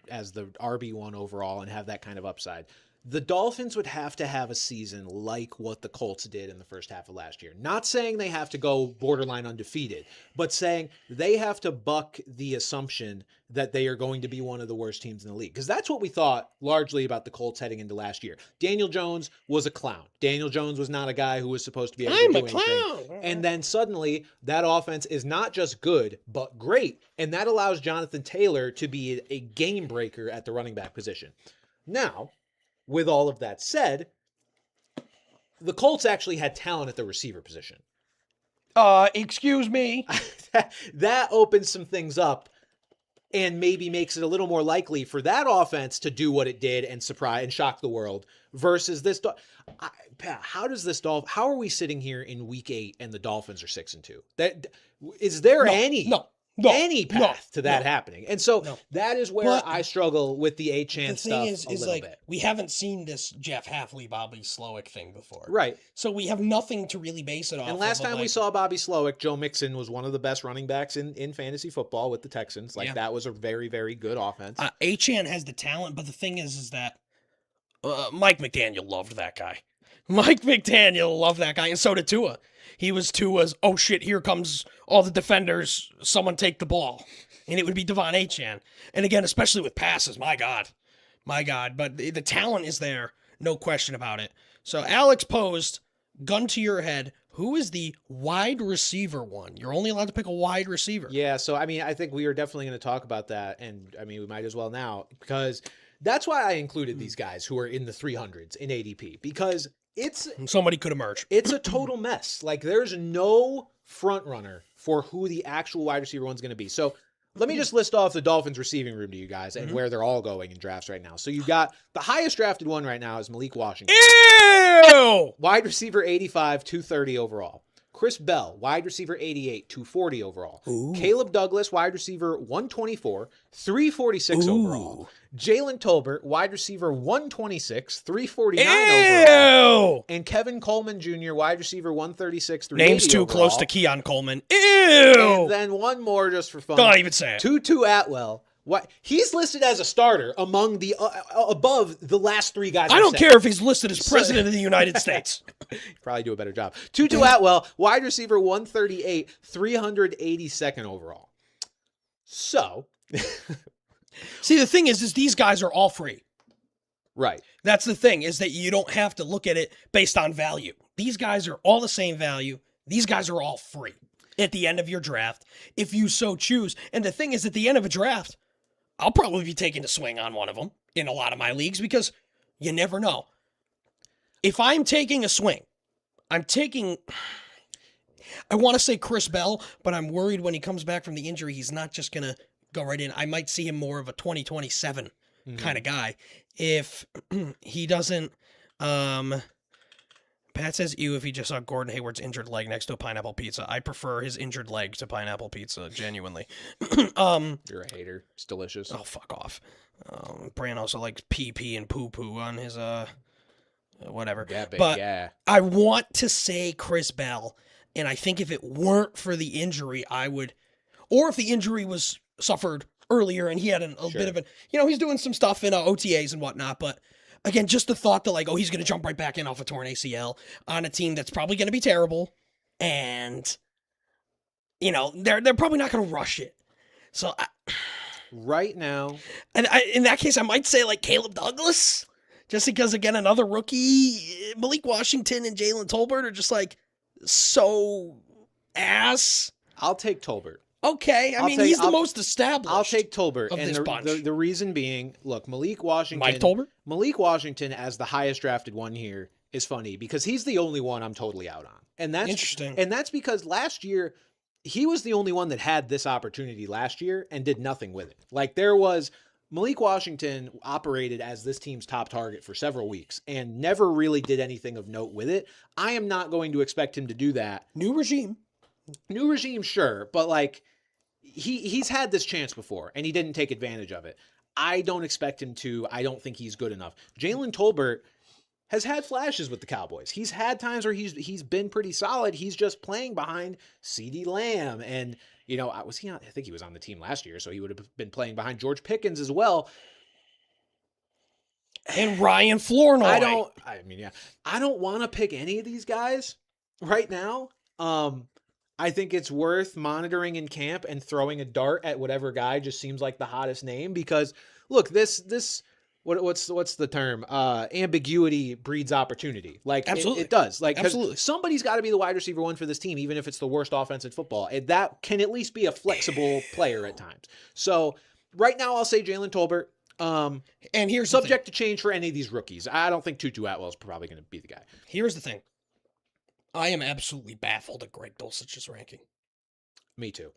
RB1 overall and have that kind of upside, the Dolphins would have to have a season like what the Colts did in the first half of last year. Not saying they have to go borderline undefeated, but saying they have to buck the assumption that they are going to be one of the worst teams in the league. Because that's what we thought largely about the Colts heading into last year. Daniel Jones was a clown. Daniel Jones was not a guy who was supposed to be able to do anything. And then suddenly that offense is not just good, but great. And that allows Jonathan Taylor to be a game breaker at the running back position. Now, with all of that said, the Colts actually had talent at the receiver position. Excuse me. That opens some things up. and maybe makes it a little more likely for that offense to do what it did and surprise and shock the world versus this. Pat, how does this how are we sitting here in week 8 and the Dolphins are 6-2? That is there any path to that happening? And so that is where I struggle with the Achane stuff. The thing is like bit. We haven't seen this Jeff Hafley, Bobby Slowick thing before, right? So we have nothing to really base it off. And last time we saw Bobby Slowick, Joe Mixon was one of the best running backs in fantasy football with the Texans. Like that was a very, very good offense. Achane has the talent, but the thing is that Mike McDaniel loved that guy. Mike McDaniel loved that guy, and so did Tua. He was Tua's, oh shit, here comes all the defenders, someone take the ball. And it would be Devon Achane. And again, especially with passes, my God. But the talent is there, no question about it. So Alex posed, gun to your head, who is the wide receiver one? You're only allowed to pick a wide receiver. Yeah, so I mean, I think we are definitely going to talk about that, and I mean, we might as well now, because that's why I included these guys who are in the 300s in ADP, because somebody could emerge. It's a total mess. Like, there's no front runner for who the actual wide receiver one's going to be. So let me just list off the Dolphins receiving room to you guys and where they're all going in drafts right now. So you've got the highest drafted one right now is Malik Washington. Ew! Wide receiver 85, 230 overall. Chris Bell, wide receiver 88, 240 overall. Ooh. Caleb Douglas, wide receiver 124, 346 overall. Jalen Tolbert, wide receiver 126, 349 overall. And Kevin Coleman Jr., wide receiver 136, 380 Name's too overall. close to Keon Coleman. Ew! And then one more just for fun. Don't even say it. Tutu Atwell. He's listed as a starter among the above the last 3 guys. I don't care if he's listed as president of the United States. Probably do a better job. Tutu Atwell, wide receiver 138, 382nd overall. So, see, the thing is these guys are all free. Right. That's the thing, is that you don't have to look at it based on value. These guys are all the same value. These guys are all free at the end of your draft, if you so choose. And the thing is, at the end of a draft, I'll probably be taking a swing on one of them in a lot of my leagues, because you never know. If I'm taking a swing, I want to say Chris Bell, but I'm worried when he comes back from the injury, he's not just going to go right in. I might see him more of a 2027 kind of guy. If he doesn't, Pat says ew if he just saw Gordon Hayward's injured leg next to a pineapple pizza. I prefer his injured leg to pineapple pizza, genuinely. You're a hater. It's delicious. Oh, fuck off. Bran also likes pee and poo-poo on his, whatever. Yeah, baby, but yeah. I want to say Chris Bell, and I think if it weren't for the injury, I would, or if the injury was suffered earlier and he had a bit of he's doing some stuff in OTAs and whatnot, but again, just the thought that he's going to jump right back in off a torn ACL on a team that's probably going to be terrible, and they're probably not going to rush it. So right now, and in that case, I might say Caleb Douglas, just because again another rookie. Malik Washington and Jalen Tolbert are just so ass. I'll take Tolbert. Okay, he's the most established. I'll take Tolbert. Of and this bunch. The reason being, look, Malik Washington. Mike Tolbert? Malik Washington as the highest drafted one here is funny because he's the only one I'm totally out on. And that's interesting. And that's because last year, he was the only one that had this opportunity last year and did nothing with it. Malik Washington operated as this team's top target for several weeks and never really did anything of note with it. I am not going to expect him to do that. New regime, sure, but he's had this chance before and he didn't take advantage of it. I don't expect him to. I don't think he's good enough. Jalen Tolbert has had flashes with the Cowboys. He's had times where he's been pretty solid. He's just playing behind CeeDee Lamb and was he on? I think he was on the team last year, so he would have been playing behind George Pickens as well. And Ryan Flournoy. I don't want to pick any of these guys right now. I think it's worth monitoring in camp and throwing a dart at whatever guy just seems like the hottest name because look, what's the term? Ambiguity breeds opportunity. Absolutely. It does. Absolutely. Somebody's got to be the wide receiver one for this team, even if it's the worst offense in football. That can at least be a flexible player at times. So right now I'll say Jalen Tolbert. And here's subject to change for any of these rookies. I don't think Tutu Atwell is probably going to be the guy. Here's the thing. I am absolutely baffled at Greg Dulcich's ranking. Me too.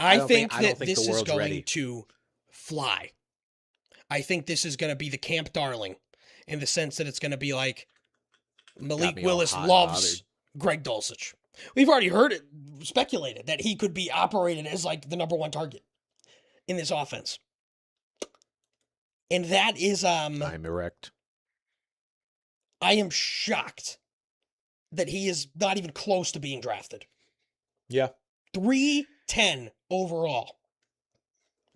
I don't think think this the is world's going ready. to fly. I think this is going to be the camp darling in the sense that it's going to be like Malik me all Willis hot and loves Greg Dulcich. We've already heard it speculated that he could be operated as like the number one target in this offense. And that is I'm erect. I am shocked that he is not even close to being drafted. Yeah. 310 overall.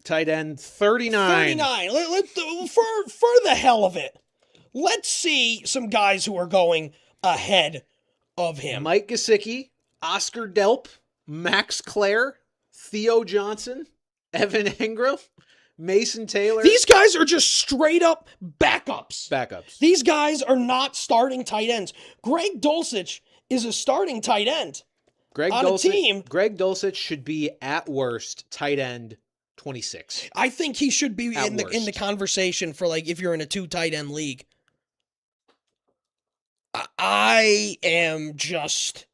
Tight end 39. 39. For the hell of it, let's see some guys who are going ahead of him. Mike Gesicki, Oscar Delp, Max Clare, Theo Johnson, Evan Engram, Mason Taylor. These guys are just straight up backups. These guys are not starting tight ends. Greg Dulcich is a starting tight end on a team. Greg Dulcich should be at worst tight end 26. I think he should be At in the worst. conversation for like if you're in a 2 tight end league. I am just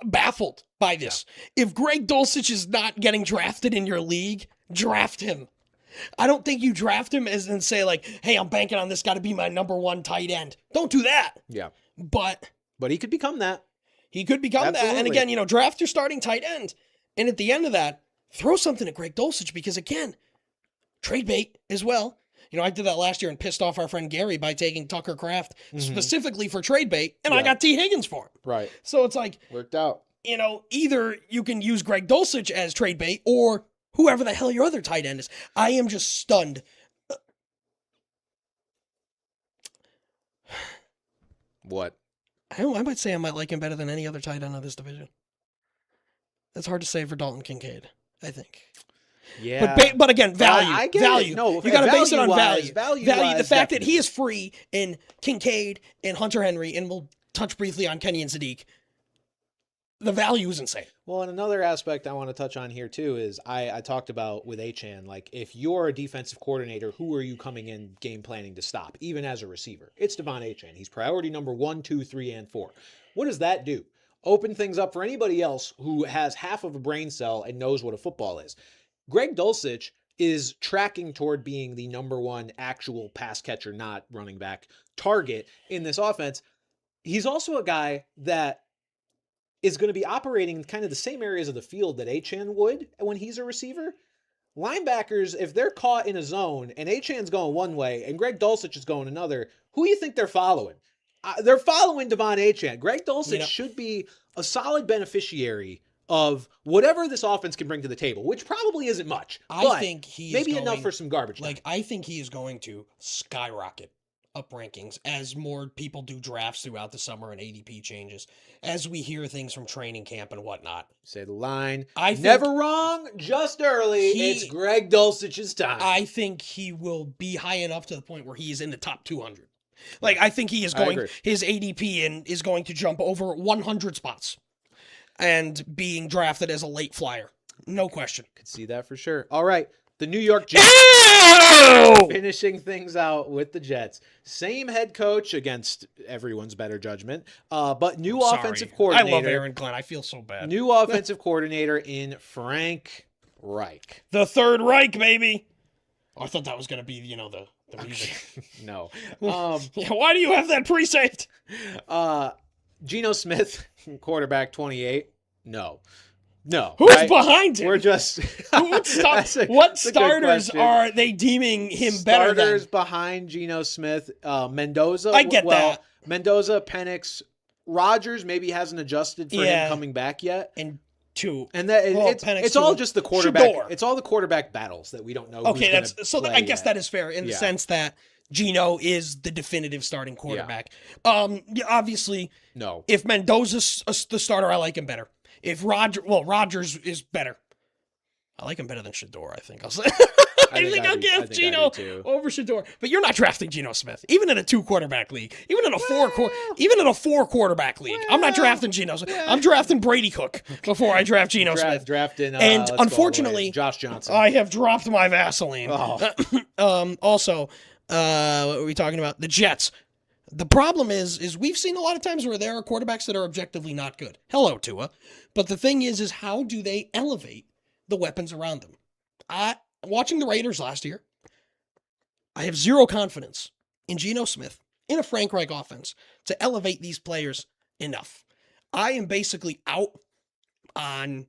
baffled by this. Yeah. If Greg Dulcich is not getting drafted in your league, draft him. I don't think you draft him as and say like, hey, I'm banking on this guy to be my number one tight end. Don't do that. Yeah. But he could become that. He could become Absolutely. that. And again, draft your starting tight end. And at the end of that, throw something at Greg Dulcich because again, trade bait as well. I did that last year and pissed off our friend Gary by taking Tucker Kraft specifically for trade bait, and I got T. Higgins for him. Right. So it's like, worked out. Either you can use Greg Dulcich as trade bait or whoever the hell your other tight end is. I am just stunned. What? I might say I might like him better than any other tight end of this division. That's hard to say for Dalton Kincaid, I think. Yeah. But again, value. I get value. It. No, you got to base it on value. Value. The fact that he is free in Kincaid and Hunter Henry, and we'll touch briefly on Kenny and Sadiq. The value is insane. Well, and another aspect I want to touch on here too is I talked about with Achane, like if you're a defensive coordinator, who are you coming in game planning to stop, even as a receiver? It's Devon Achane. He's priority number 1, 2, 3, and 4. What does that do? Open things up for anybody else who has half of a brain cell and knows what a football is. Greg Dulcich is tracking toward being the number 1 actual pass catcher, not running back target in this offense. He's also a guy that is going to be operating in kind of the same areas of the field that Achane would when he's a receiver. Linebackers, if they're caught in a zone and Achane's going one way and Greg Dulcich is going another, who do you think they're following? They're following Devon Achane. Greg Dulcich should be a solid beneficiary of whatever this offense can bring to the table, which probably isn't much. I think he maybe enough for some garbage time. I think he is going to skyrocket up rankings as more people do drafts throughout the summer and ADP changes, as we hear things from training camp and whatnot. Say the line. I think never wrong, just early. It's Greg Dulcich's time. I think he will be high enough to the point where he is in the top 200. I think he is going, his ADP is going to jump over 100 spots and being drafted as a late flyer. No question. Could see that for sure. All right. The New York Jets finishing things out with the Jets. Same head coach against everyone's better judgment, but new offensive coordinator. I love Aaron Glenn. I feel so bad. New offensive coordinator in Frank Reich. The Third Reich, baby. Oh, I thought that was going to be, the music. No. Why do you have that pre-saved? Geno Smith, quarterback 28. No. Who's behind him? We're just... what starters are they deeming him better than? Starters behind Geno Smith. Mendoza. I get that. Mendoza, Penix. Rodgers maybe hasn't adjusted for him coming back yet. And two. And that it's all just the quarterback. Shador. It's all the quarterback battles that we don't know. Okay, I guess that is fair in the sense that Geno is the definitive starting quarterback. Yeah. Obviously, no. If Mendoza's the starter, I like him better. If Rodgers is better. I like him better than Shador, I think. I'll say. I think I'll give Geno over Shador. But you're not drafting Geno Smith, even in a 2-quarterback league, even in a 4-quarterback league. I'm not drafting Geno Smith. I'm drafting Brady Cook before I draft Geno Smith. Drafting, and unfortunately, Josh Johnson. I have dropped my Vaseline. Oh. Also, what were we talking about? The Jets. The problem is we've seen a lot of times where there are quarterbacks that are objectively not good. Hello, Tua. But the thing is how do they elevate the weapons around them? Watching the Raiders last year, I have zero confidence in Geno Smith, in a Frank Reich offense, to elevate these players enough. I am basically out on,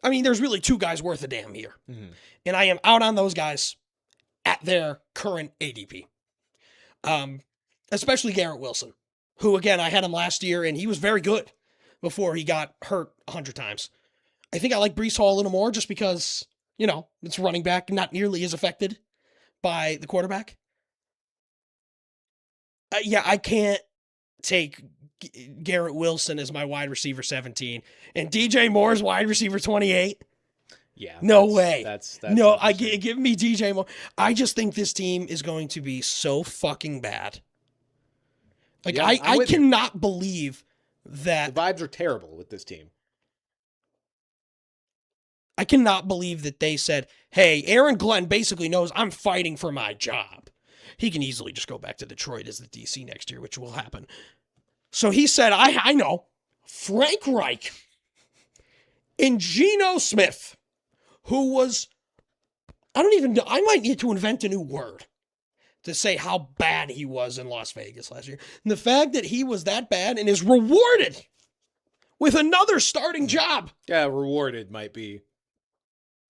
there's really two guys worth a damn here. Mm-hmm. And I am out on those guys at their current ADP. Especially Garrett Wilson, who, again, I had him last year, and he was very good before he got hurt 100 times. I think I like Breece Hall a little more just because, it's running back, not nearly as affected by the quarterback. I can't take Garrett Wilson as my wide receiver 17 and DJ Moore's wide receiver 28. Yeah. No way. That's no, give me DJ Moore. I just think this team is going to be so fucking bad. Like, yeah, I cannot believe that. The vibes are terrible with this team. I cannot believe that they said, hey, Aaron Glenn basically knows I'm fighting for my job. He can easily just go back to Detroit as the DC next year, which will happen. So he said, I know, Frank Reich and Geno Smith, who was, I might need to invent a new word to say how bad he was in Las Vegas last year. And the fact that he was that bad and is rewarded with another starting job. Yeah, rewarded might be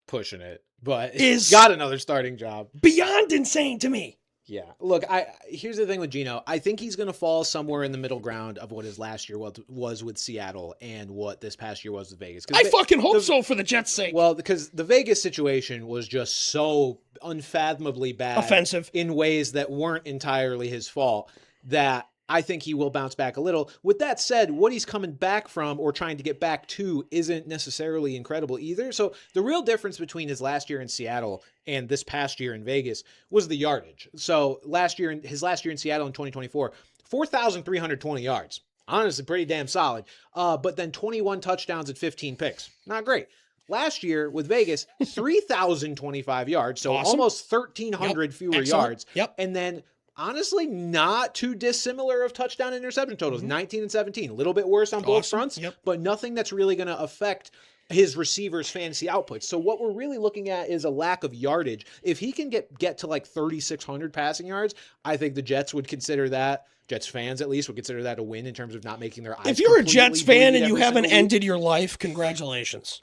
pushing it, but he's got another starting job. Beyond insane to me. Yeah. Look, here's the thing with Geno. I think he's going to fall somewhere in the middle ground of what his last year was with Seattle and what this past year was with Vegas. I fucking hope so for the Jets' sake. Well, because the Vegas situation was just so unfathomably bad. Offensive. In ways that weren't entirely his fault, that I think he will bounce back a little. With that said, what he's coming back from or trying to get back to isn't necessarily incredible either. So the real difference between his last year in Seattle and this past year in Vegas was the yardage. So his last year in Seattle in 2024, 4,320 yards. Honestly, pretty damn solid. But then 21 touchdowns and 15 picks. Not great. Last year with Vegas, 3,025 yards. So awesome. Almost 1,300 fewer yards. Yep. And then honestly, not too dissimilar of touchdown interception totals, 19 and 17. A little bit worse on both fronts, but nothing that's really going to affect his receivers' fantasy output. So what we're really looking at is a lack of yardage. If he can get to like 3,600 passing yards, I think the Jets would consider that, Jets fans at least, would consider that a win in terms of not making their eyes. If you're a Jets fan and you haven't ended your life, congratulations.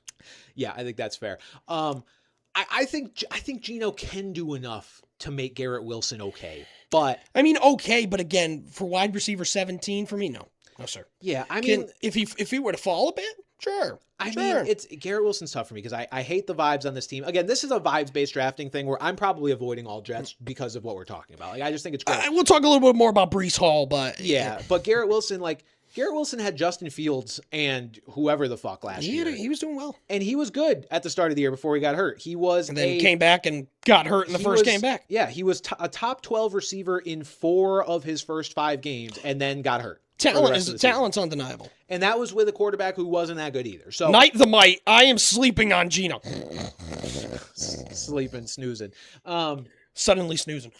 Yeah, I think that's fair. I think Geno can do enough to make Garrett Wilson okay. But okay, but again, for wide receiver 17, for me, no, sir. Yeah, if he were to fall a bit, sure. It's Garrett Wilson's tough for me because I hate the vibes on this team. Again, this is a vibes-based drafting thing where I'm probably avoiding all Jets because of what we're talking about. Like, I just think it's great. We'll talk a little bit more about Breece Hall, but but Garrett Wilson had Justin Fields and whoever the fuck last year. He was doing well. And he was good at the start of the year before he got hurt. And then came back and got hurt in the first game back. Yeah, he was a top 12 receiver in 4 of his first 5 games and then got hurt. Talent's undeniable. And that was with a quarterback who wasn't that good either. So Night the might. I am sleeping on Geno. Sleeping, snoozing. Suddenly snoozing.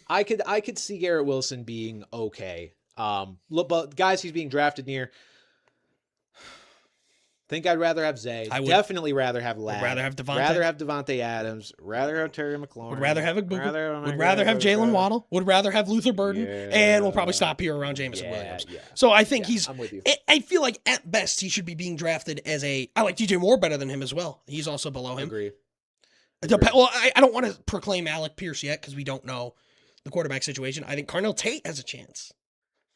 I could see Garrett Wilson being okay. Look, but guys he's being drafted near, think I'd rather have Zay. I would definitely rather have Ladd. Would rather have Devontae. Rather have Devontae Adams. Rather have Terry McLaurin. Would rather have Igbokwe. Would rather have Jalen Waddle. Would rather have Luther Burden. Yeah. And we'll probably stop here around Jamison Williams. Yeah. So I think I'm with you. I feel like at best he should be being drafted as I like DJ Moore better than him as well. He's also below him. Agree. Well, I don't want to proclaim Alec Pierce yet because we don't know the quarterback situation. I think Carnell Tate has a chance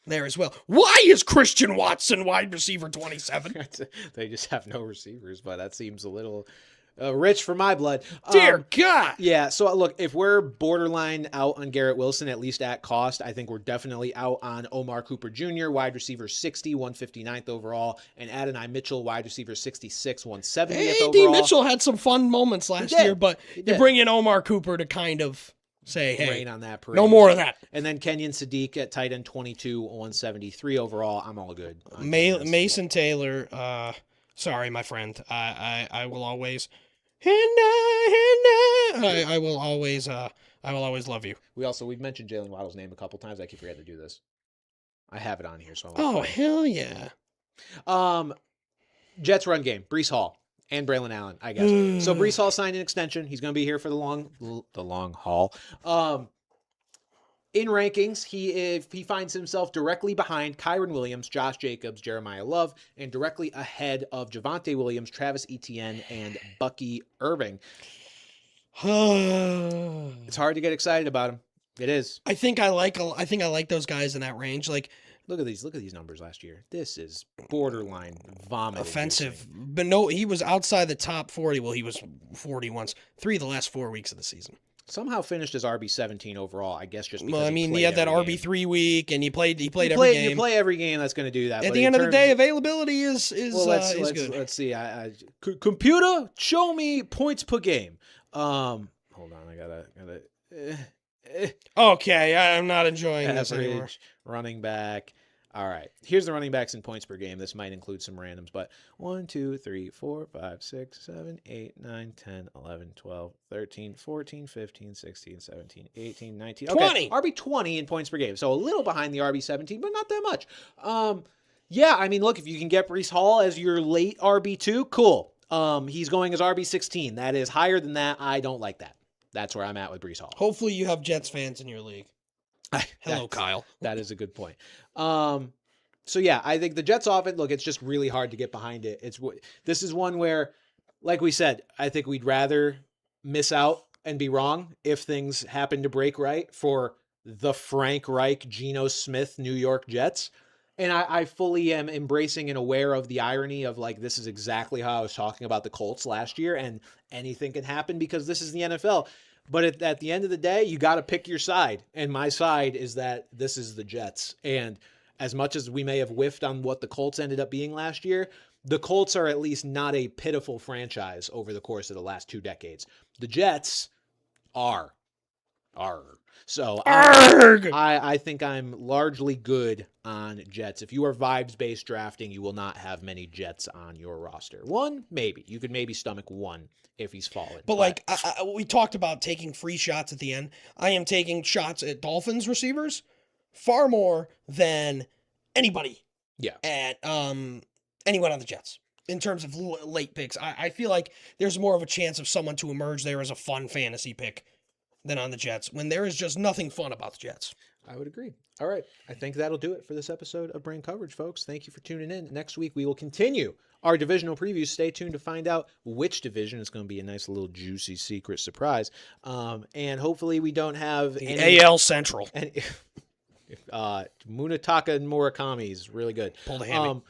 there as well. Why is Christian Watson wide receiver 27? They just have no receivers, but that seems a little rich for my blood. Dear God. Yeah, so look, if we're borderline out on Garrett Wilson, at least at cost, I think we're definitely out on Omar Cooper Jr., wide receiver 60, 159th overall, and Adonai Mitchell, wide receiver 66, 170th overall. D. Mitchell had some fun moments last year, but you bring in Omar Cooper to kind of say, hey, rain on that parade. No more of that. And then Kenyon Sadiq at tight end 22, 173 overall. I'm all good. Mason Taylor, sorry, my friend. I will always I will always love you. We've mentioned Jalen Waddle's name a couple times. I keep forgetting to do this. I have it on here, so Oh, hell yeah. Jets run game, Breece Hall and Braylon Allen, I guess. So Breece Hall signed an extension. He's going to be here for the long haul. In rankings, he finds himself directly behind Kyron Williams, Josh Jacobs, Jeremiah Love, and directly ahead of Javonte Williams, Travis Etienne, and Bucky Irving. It's hard to get excited about him. It is. I think I like those guys in that range. Like, look at these numbers last year. This is borderline vomit. Offensive. But no, he was outside the top 40. Well, he was 40 once. 3 of the last 4 weeks of the season. Somehow finished as RB17 overall. I guess just because well, I mean, he had that RB3 week, and he played every game. You play every game that's going to do that. At the end of the day, availability is good. Let's see. Computer, show me points per game. Hold on, I gotta. Okay, I'm not enjoying this anymore. Running back. All right. Here's the running backs in points per game. This might include some randoms, but 1, 2, 3, 4, 5, 6, 7, 8, 9, 10, 11, 12, 13, 14, 15, 16, 17, 18, 19. Okay, 20. RB20 in points per game. So a little behind the RB17, but not that much. Yeah, I mean, look, if you can get Breece Hall as your late RB2, cool. He's going as RB16. That is higher than that. I don't like that. That's where I'm at with Breece Hall. Hopefully you have Jets fans in your league. Hello, Kyle. That is a good point. So yeah, I think the Jets offense, look, it's just really hard to get behind it. This is one where, like we said, I think we'd rather miss out and be wrong if things happen to break right for the Frank Reich, Geno Smith, New York Jets. And I fully am embracing and aware of the irony of, like, this is exactly how I was talking about the Colts last year, and anything can happen because this is the NFL. But at the end of the day, you got to pick your side. And my side is that this is the Jets. And as much as we may have whiffed on what the Colts ended up being last year, the Colts are at least not a pitiful franchise over the course of the last 2 decades. The Jets are. So I think I'm largely good on Jets. If you are vibes-based drafting, you will not have many Jets on your roster. One, maybe. You could maybe stomach one if he's fallen. But like, we talked about taking free shots at the end. I am taking shots at Dolphins receivers far more than anybody. Yeah. At anyone on the Jets. In terms of late picks, I feel like there's more of a chance of someone to emerge there as a fun fantasy pick than on the Jets, when there is just nothing fun about the Jets. I would agree. All right. I think that'll do it for this episode of Brain Coverage, folks. Thank you for tuning in. Next week, we will continue our divisional previews. Stay tuned to find out which division. It's going to be a nice little juicy secret surprise. And hopefully we don't have any AL Central. Munetaka Murakami is really good. Pulled a hammy.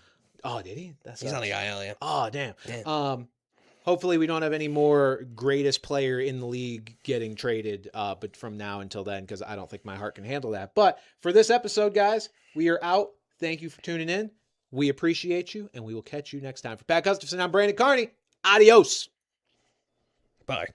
Oh, did he? He's on the IL, yeah. Oh, damn. Hopefully we don't have any more greatest player in the league getting traded, but from now until then, because I don't think my heart can handle that. But for this episode, guys, we are out. Thank you for tuning in. We appreciate you, and we will catch you next time. For Pat Gustafson, I'm Brandon Carney. Adios. Bye.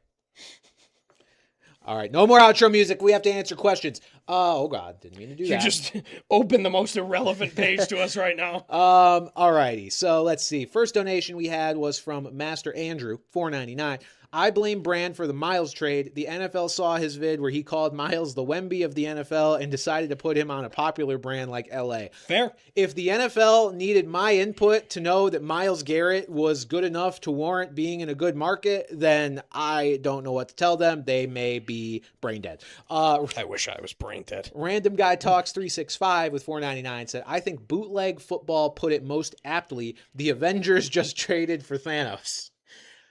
All right, no more outro music. We have to answer questions. Oh, God, didn't mean to do that. You just opened the most irrelevant page to us right now. All righty, so let's see. First donation we had was from Master Andrew, $4.99. I blame Bran for the Miles trade. The NFL saw his vid where he called Miles the Wemby of the NFL and decided to put him on a popular brand like LA. Fair. If the NFL needed my input to know that Myles Garrett was good enough to warrant being in a good market, then I don't know what to tell them. They may be brain dead. I wish I was brain dead. Random Guy Talks 365 with $4.99 said, I think bootleg football put it most aptly. The Avengers just traded for Thanos.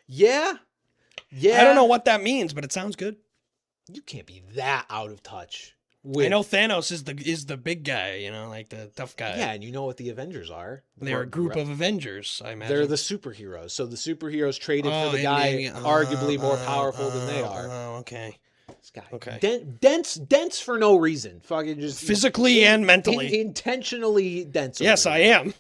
Yeah. I don't know what that means, but it sounds good. You can't be that out of touch. I know Thanos is the big guy, you know, like the tough guy. Yeah, and you know what the Avengers are. They're a group of Avengers, I imagine. They're the superheroes. So the superheroes traded for the guy arguably more powerful than they are. Oh, okay. This guy. Okay. Dense for no reason. Fucking just physically and mentally. Intentionally dense. Yes, I am.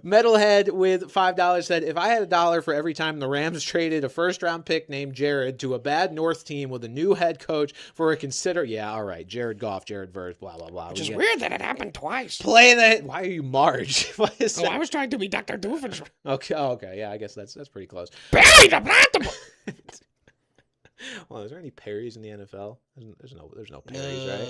Metalhead with $5 said, if I had $1 for every time the Rams traded a first-round pick named Jared to a bad North team with a new head coach for a yeah, all right, Jared Goff, Jared Verse, blah, blah, blah. Which is weird that it happened twice. Playing that. Why are you Marge? I was trying to be Dr. Doofenshmirtz. Okay, yeah, I guess that's pretty close. Barry the Plantable. Well, is there any Perrys in the NFL? There's no Perrys, right?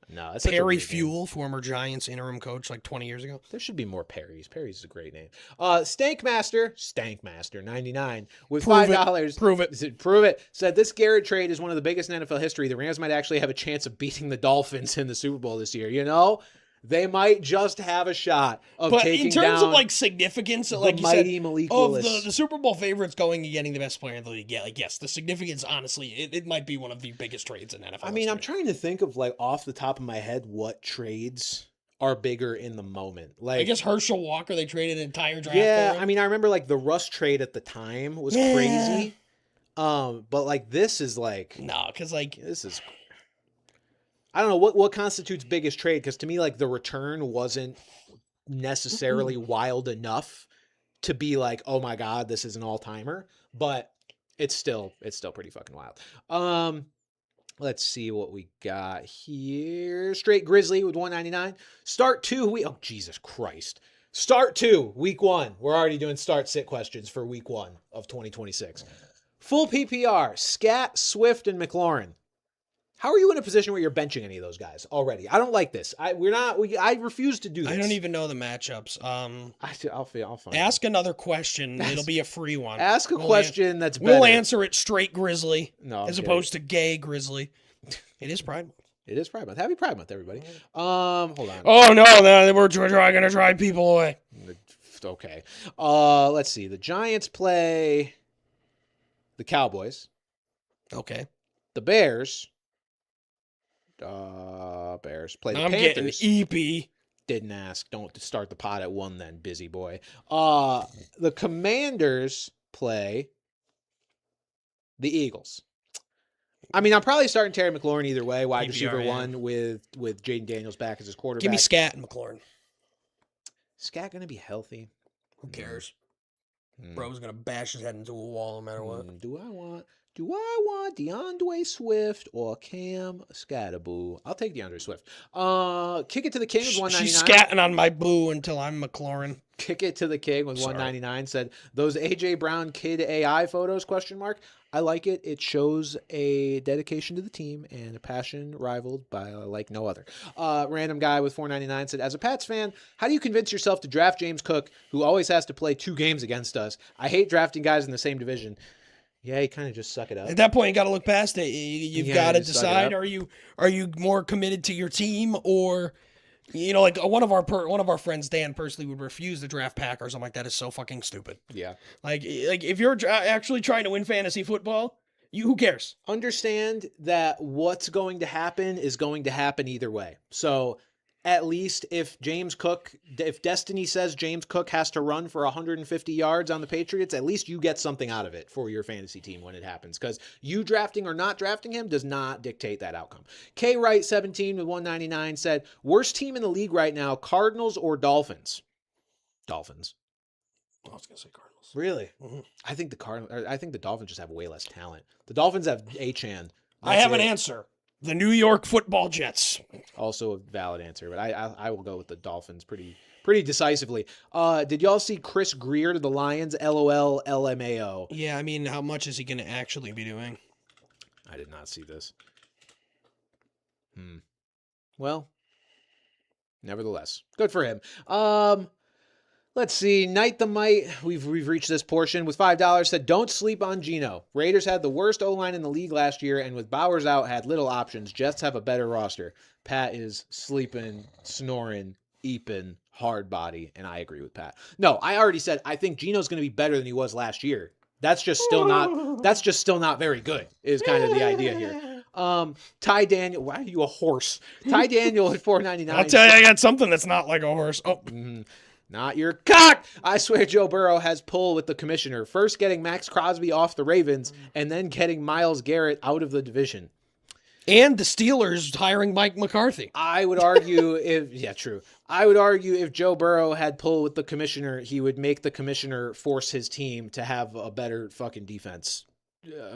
No, it's such a Perry weird name. Fuel, former Giants interim coach like 20 years ago. There should be more Perrys. Perry's is a great name. Stankmaster 99 with $5. Prove it. Prove it. Said this Garrett trade is one of the biggest in NFL history. The Rams might actually have a chance of beating the Dolphins in the Super Bowl this year. You know, they might just have a shot of taking down. But in terms of like significance, like you mighty said, Malik of Willis. the Super Bowl favorites going and getting the best player in the league, yeah, like yes, the significance, honestly, it might be one of the biggest trades in NFL. I mean, I'm history. trying to think of like off the top of my head what trades are bigger in the moment. Like I guess Herschel Walker, they traded an entire draft. yeah, for him. I mean, I remember like the Russ trade at the time was crazy. But like this is like no, because like this is. I don't know what constitutes biggest trade because to me like the return wasn't necessarily wild enough to be like, oh my god, this is an all timer, but it's still pretty fucking wild. Let's see what we got here. Straight Grizzly with 199. Start 2 oh Jesus Christ. Start 2 week 1. We're already doing start sit questions for week 1 of 2026. Full PPR, Scat, Swift, and McLaurin. How are you in a position where you're benching any of those guys already? I don't like this. I refuse to do this. I don't even know the matchups. I'll find Ask another question. It'll be a free one. Ask a question that's better. We'll answer it straight Grizzly No, as opposed to gay Grizzly. It is Pride Month. It is Pride Month. Happy Pride Month, everybody. Hold on. Oh no, we're going to drive people away. Okay. Let's see. The Giants play the Cowboys. Okay. The Bears. Bears play the I'm Panthers. getting EP. Didn't ask. Don't start the pot at 1 then, busy boy. The Commanders play the Eagles. I mean, I'm probably starting Terry McLaurin either way. Wide receiver 1 with Jaden Daniels back as his quarterback. Give me Scat and McLaurin. Scat gonna be healthy? Who cares? Bro's gonna bash his head into a wall no matter what. Do I want DeAndre Swift or Cam Scatterboo? I'll take DeAndre Swift. Kick it to the King with 199. She's scatting on my boo until I'm McLaurin. Kick it to the King with 199. Said those AJ Brown kid AI photos ? I like it. It shows a dedication to the team and a passion rivaled by like no other. Random guy with 499 said, as a Pats fan, how do you convince yourself to draft James Cook, who always has to play 2 games against us? I hate drafting guys in the same division. Yeah, you kind of just suck it up. At that point, you got to look past it. You've got to decide: are you more committed to your team, or like one of our friends, Dan, personally would refuse to draft Packers. I'm like, that is so fucking stupid. Yeah, like if you're actually trying to win fantasy football, who cares? Understand that what's going to happen is going to happen either way. So at least if Destiny says James Cook has to run for 150 yards on the Patriots, at least you get something out of it for your fantasy team when it happens. Because you drafting or not drafting him does not dictate that outcome. K Wright 17 with 199 said, worst team in the league right now, Cardinals or Dolphins? Dolphins. I was gonna say Cardinals. Really? Mm-hmm. I think the Dolphins just have way less talent. The Dolphins have Achane. I have an answer. The New York Football Jets. Also a valid answer, but I will go with the Dolphins pretty decisively. Did y'all see Chris Greer to the Lions? LOL LMAO. Yeah, I mean, how much is he going to actually be doing? I did not see this. Well, nevertheless, good for him. Let's see. Knight the Might. We've reached this portion with $5. Said, don't sleep on Geno. Raiders had the worst O-line in the league last year, and with Bowers out, had little options. Jets have a better roster. Pat is sleeping, snoring, eeping, hard body, and I agree with Pat. No, I already said I think Geno's going to be better than he was last year. That's just still not very good. Is kind of the idea here. Ty Daniel. Why are you a horse? Ty Daniel at $4.99. I'll tell you, I got something that's not like a horse. Oh. Not your cock. I swear Joe Burrow has pull with the commissioner. First getting Max Crosby off the Ravens and then getting Myles Garrett out of the division. And the Steelers hiring Mike McCarthy. I would argue I would argue if Joe Burrow had pull with the commissioner, he would make the commissioner force his team to have a better fucking defense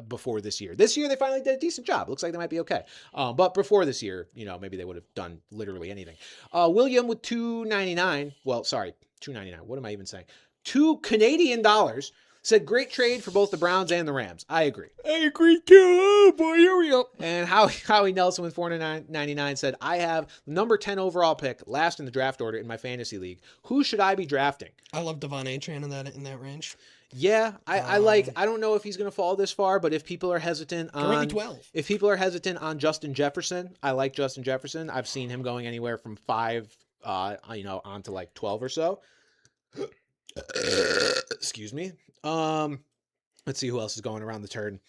before this year. This year they finally did a decent job. Looks like they might be okay. But before this year, maybe they would have done literally anything. William with $2.99. Well, sorry, $2.99. What am I even saying? $2 Canadian Said great trade for both the Browns and the Rams. I agree. I agree too. Oh boy, here we go. And Howie Nelson with $4.99 said, I have the number 10 overall pick, last in the draft order in my fantasy league. Who should I be drafting? I love Devon Achane in that range. Yeah, I don't know if he's going to fall this far, but if people are hesitant on 12. If people are hesitant on Justin Jefferson, I like Justin Jefferson. I've seen him going anywhere from 5 on to like 12 or so. Excuse me. Let's see who else is going around the turn.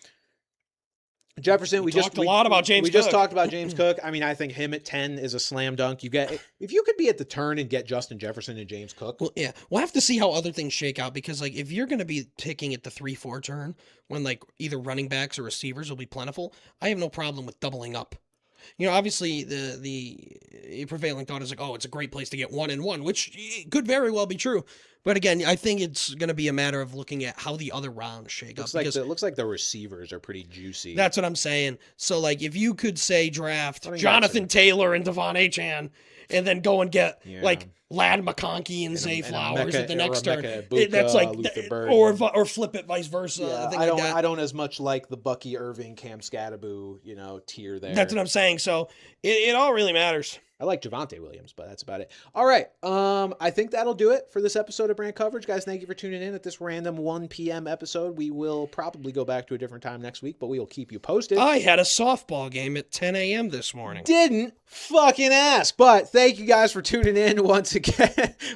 Jefferson, we just talked a lot about James Cook. We just talked about James Cook. I mean, I think him at 10 is a slam dunk. If you could be at the turn and get Justin Jefferson and James Cook. Well, yeah. We'll have to see how other things shake out because like if you're going to be picking at the 3-4 turn when like either running backs or receivers will be plentiful, I have no problem with doubling up. Obviously the prevailing thought is like, oh, it's a great place to get 1-1, which could very well be true. But again, I think it's going to be a matter of looking at how the other rounds shake up. It looks like the receivers are pretty juicy. That's what I'm saying. So, like, if you could say draft Jonathan Taylor and Devon Achane and then go and get, like, Lad McConkey and Zay Flowers at the next turn. That's like, or flip it vice versa. Yeah, I don't as much like the Bucky Irving, Cam Scattaboo, tier there. That's what I'm saying. So, it all really matters. I like Javonte Williams, but that's about it. All right. I think that'll do it for this episode of Brand Coverage. Guys, thank you for tuning in at this random 1 p.m. episode. We will probably go back to a different time next week, but we will keep you posted. I had a softball game at 10 a.m. this morning. Didn't fucking ask, but thank you guys for tuning in once again.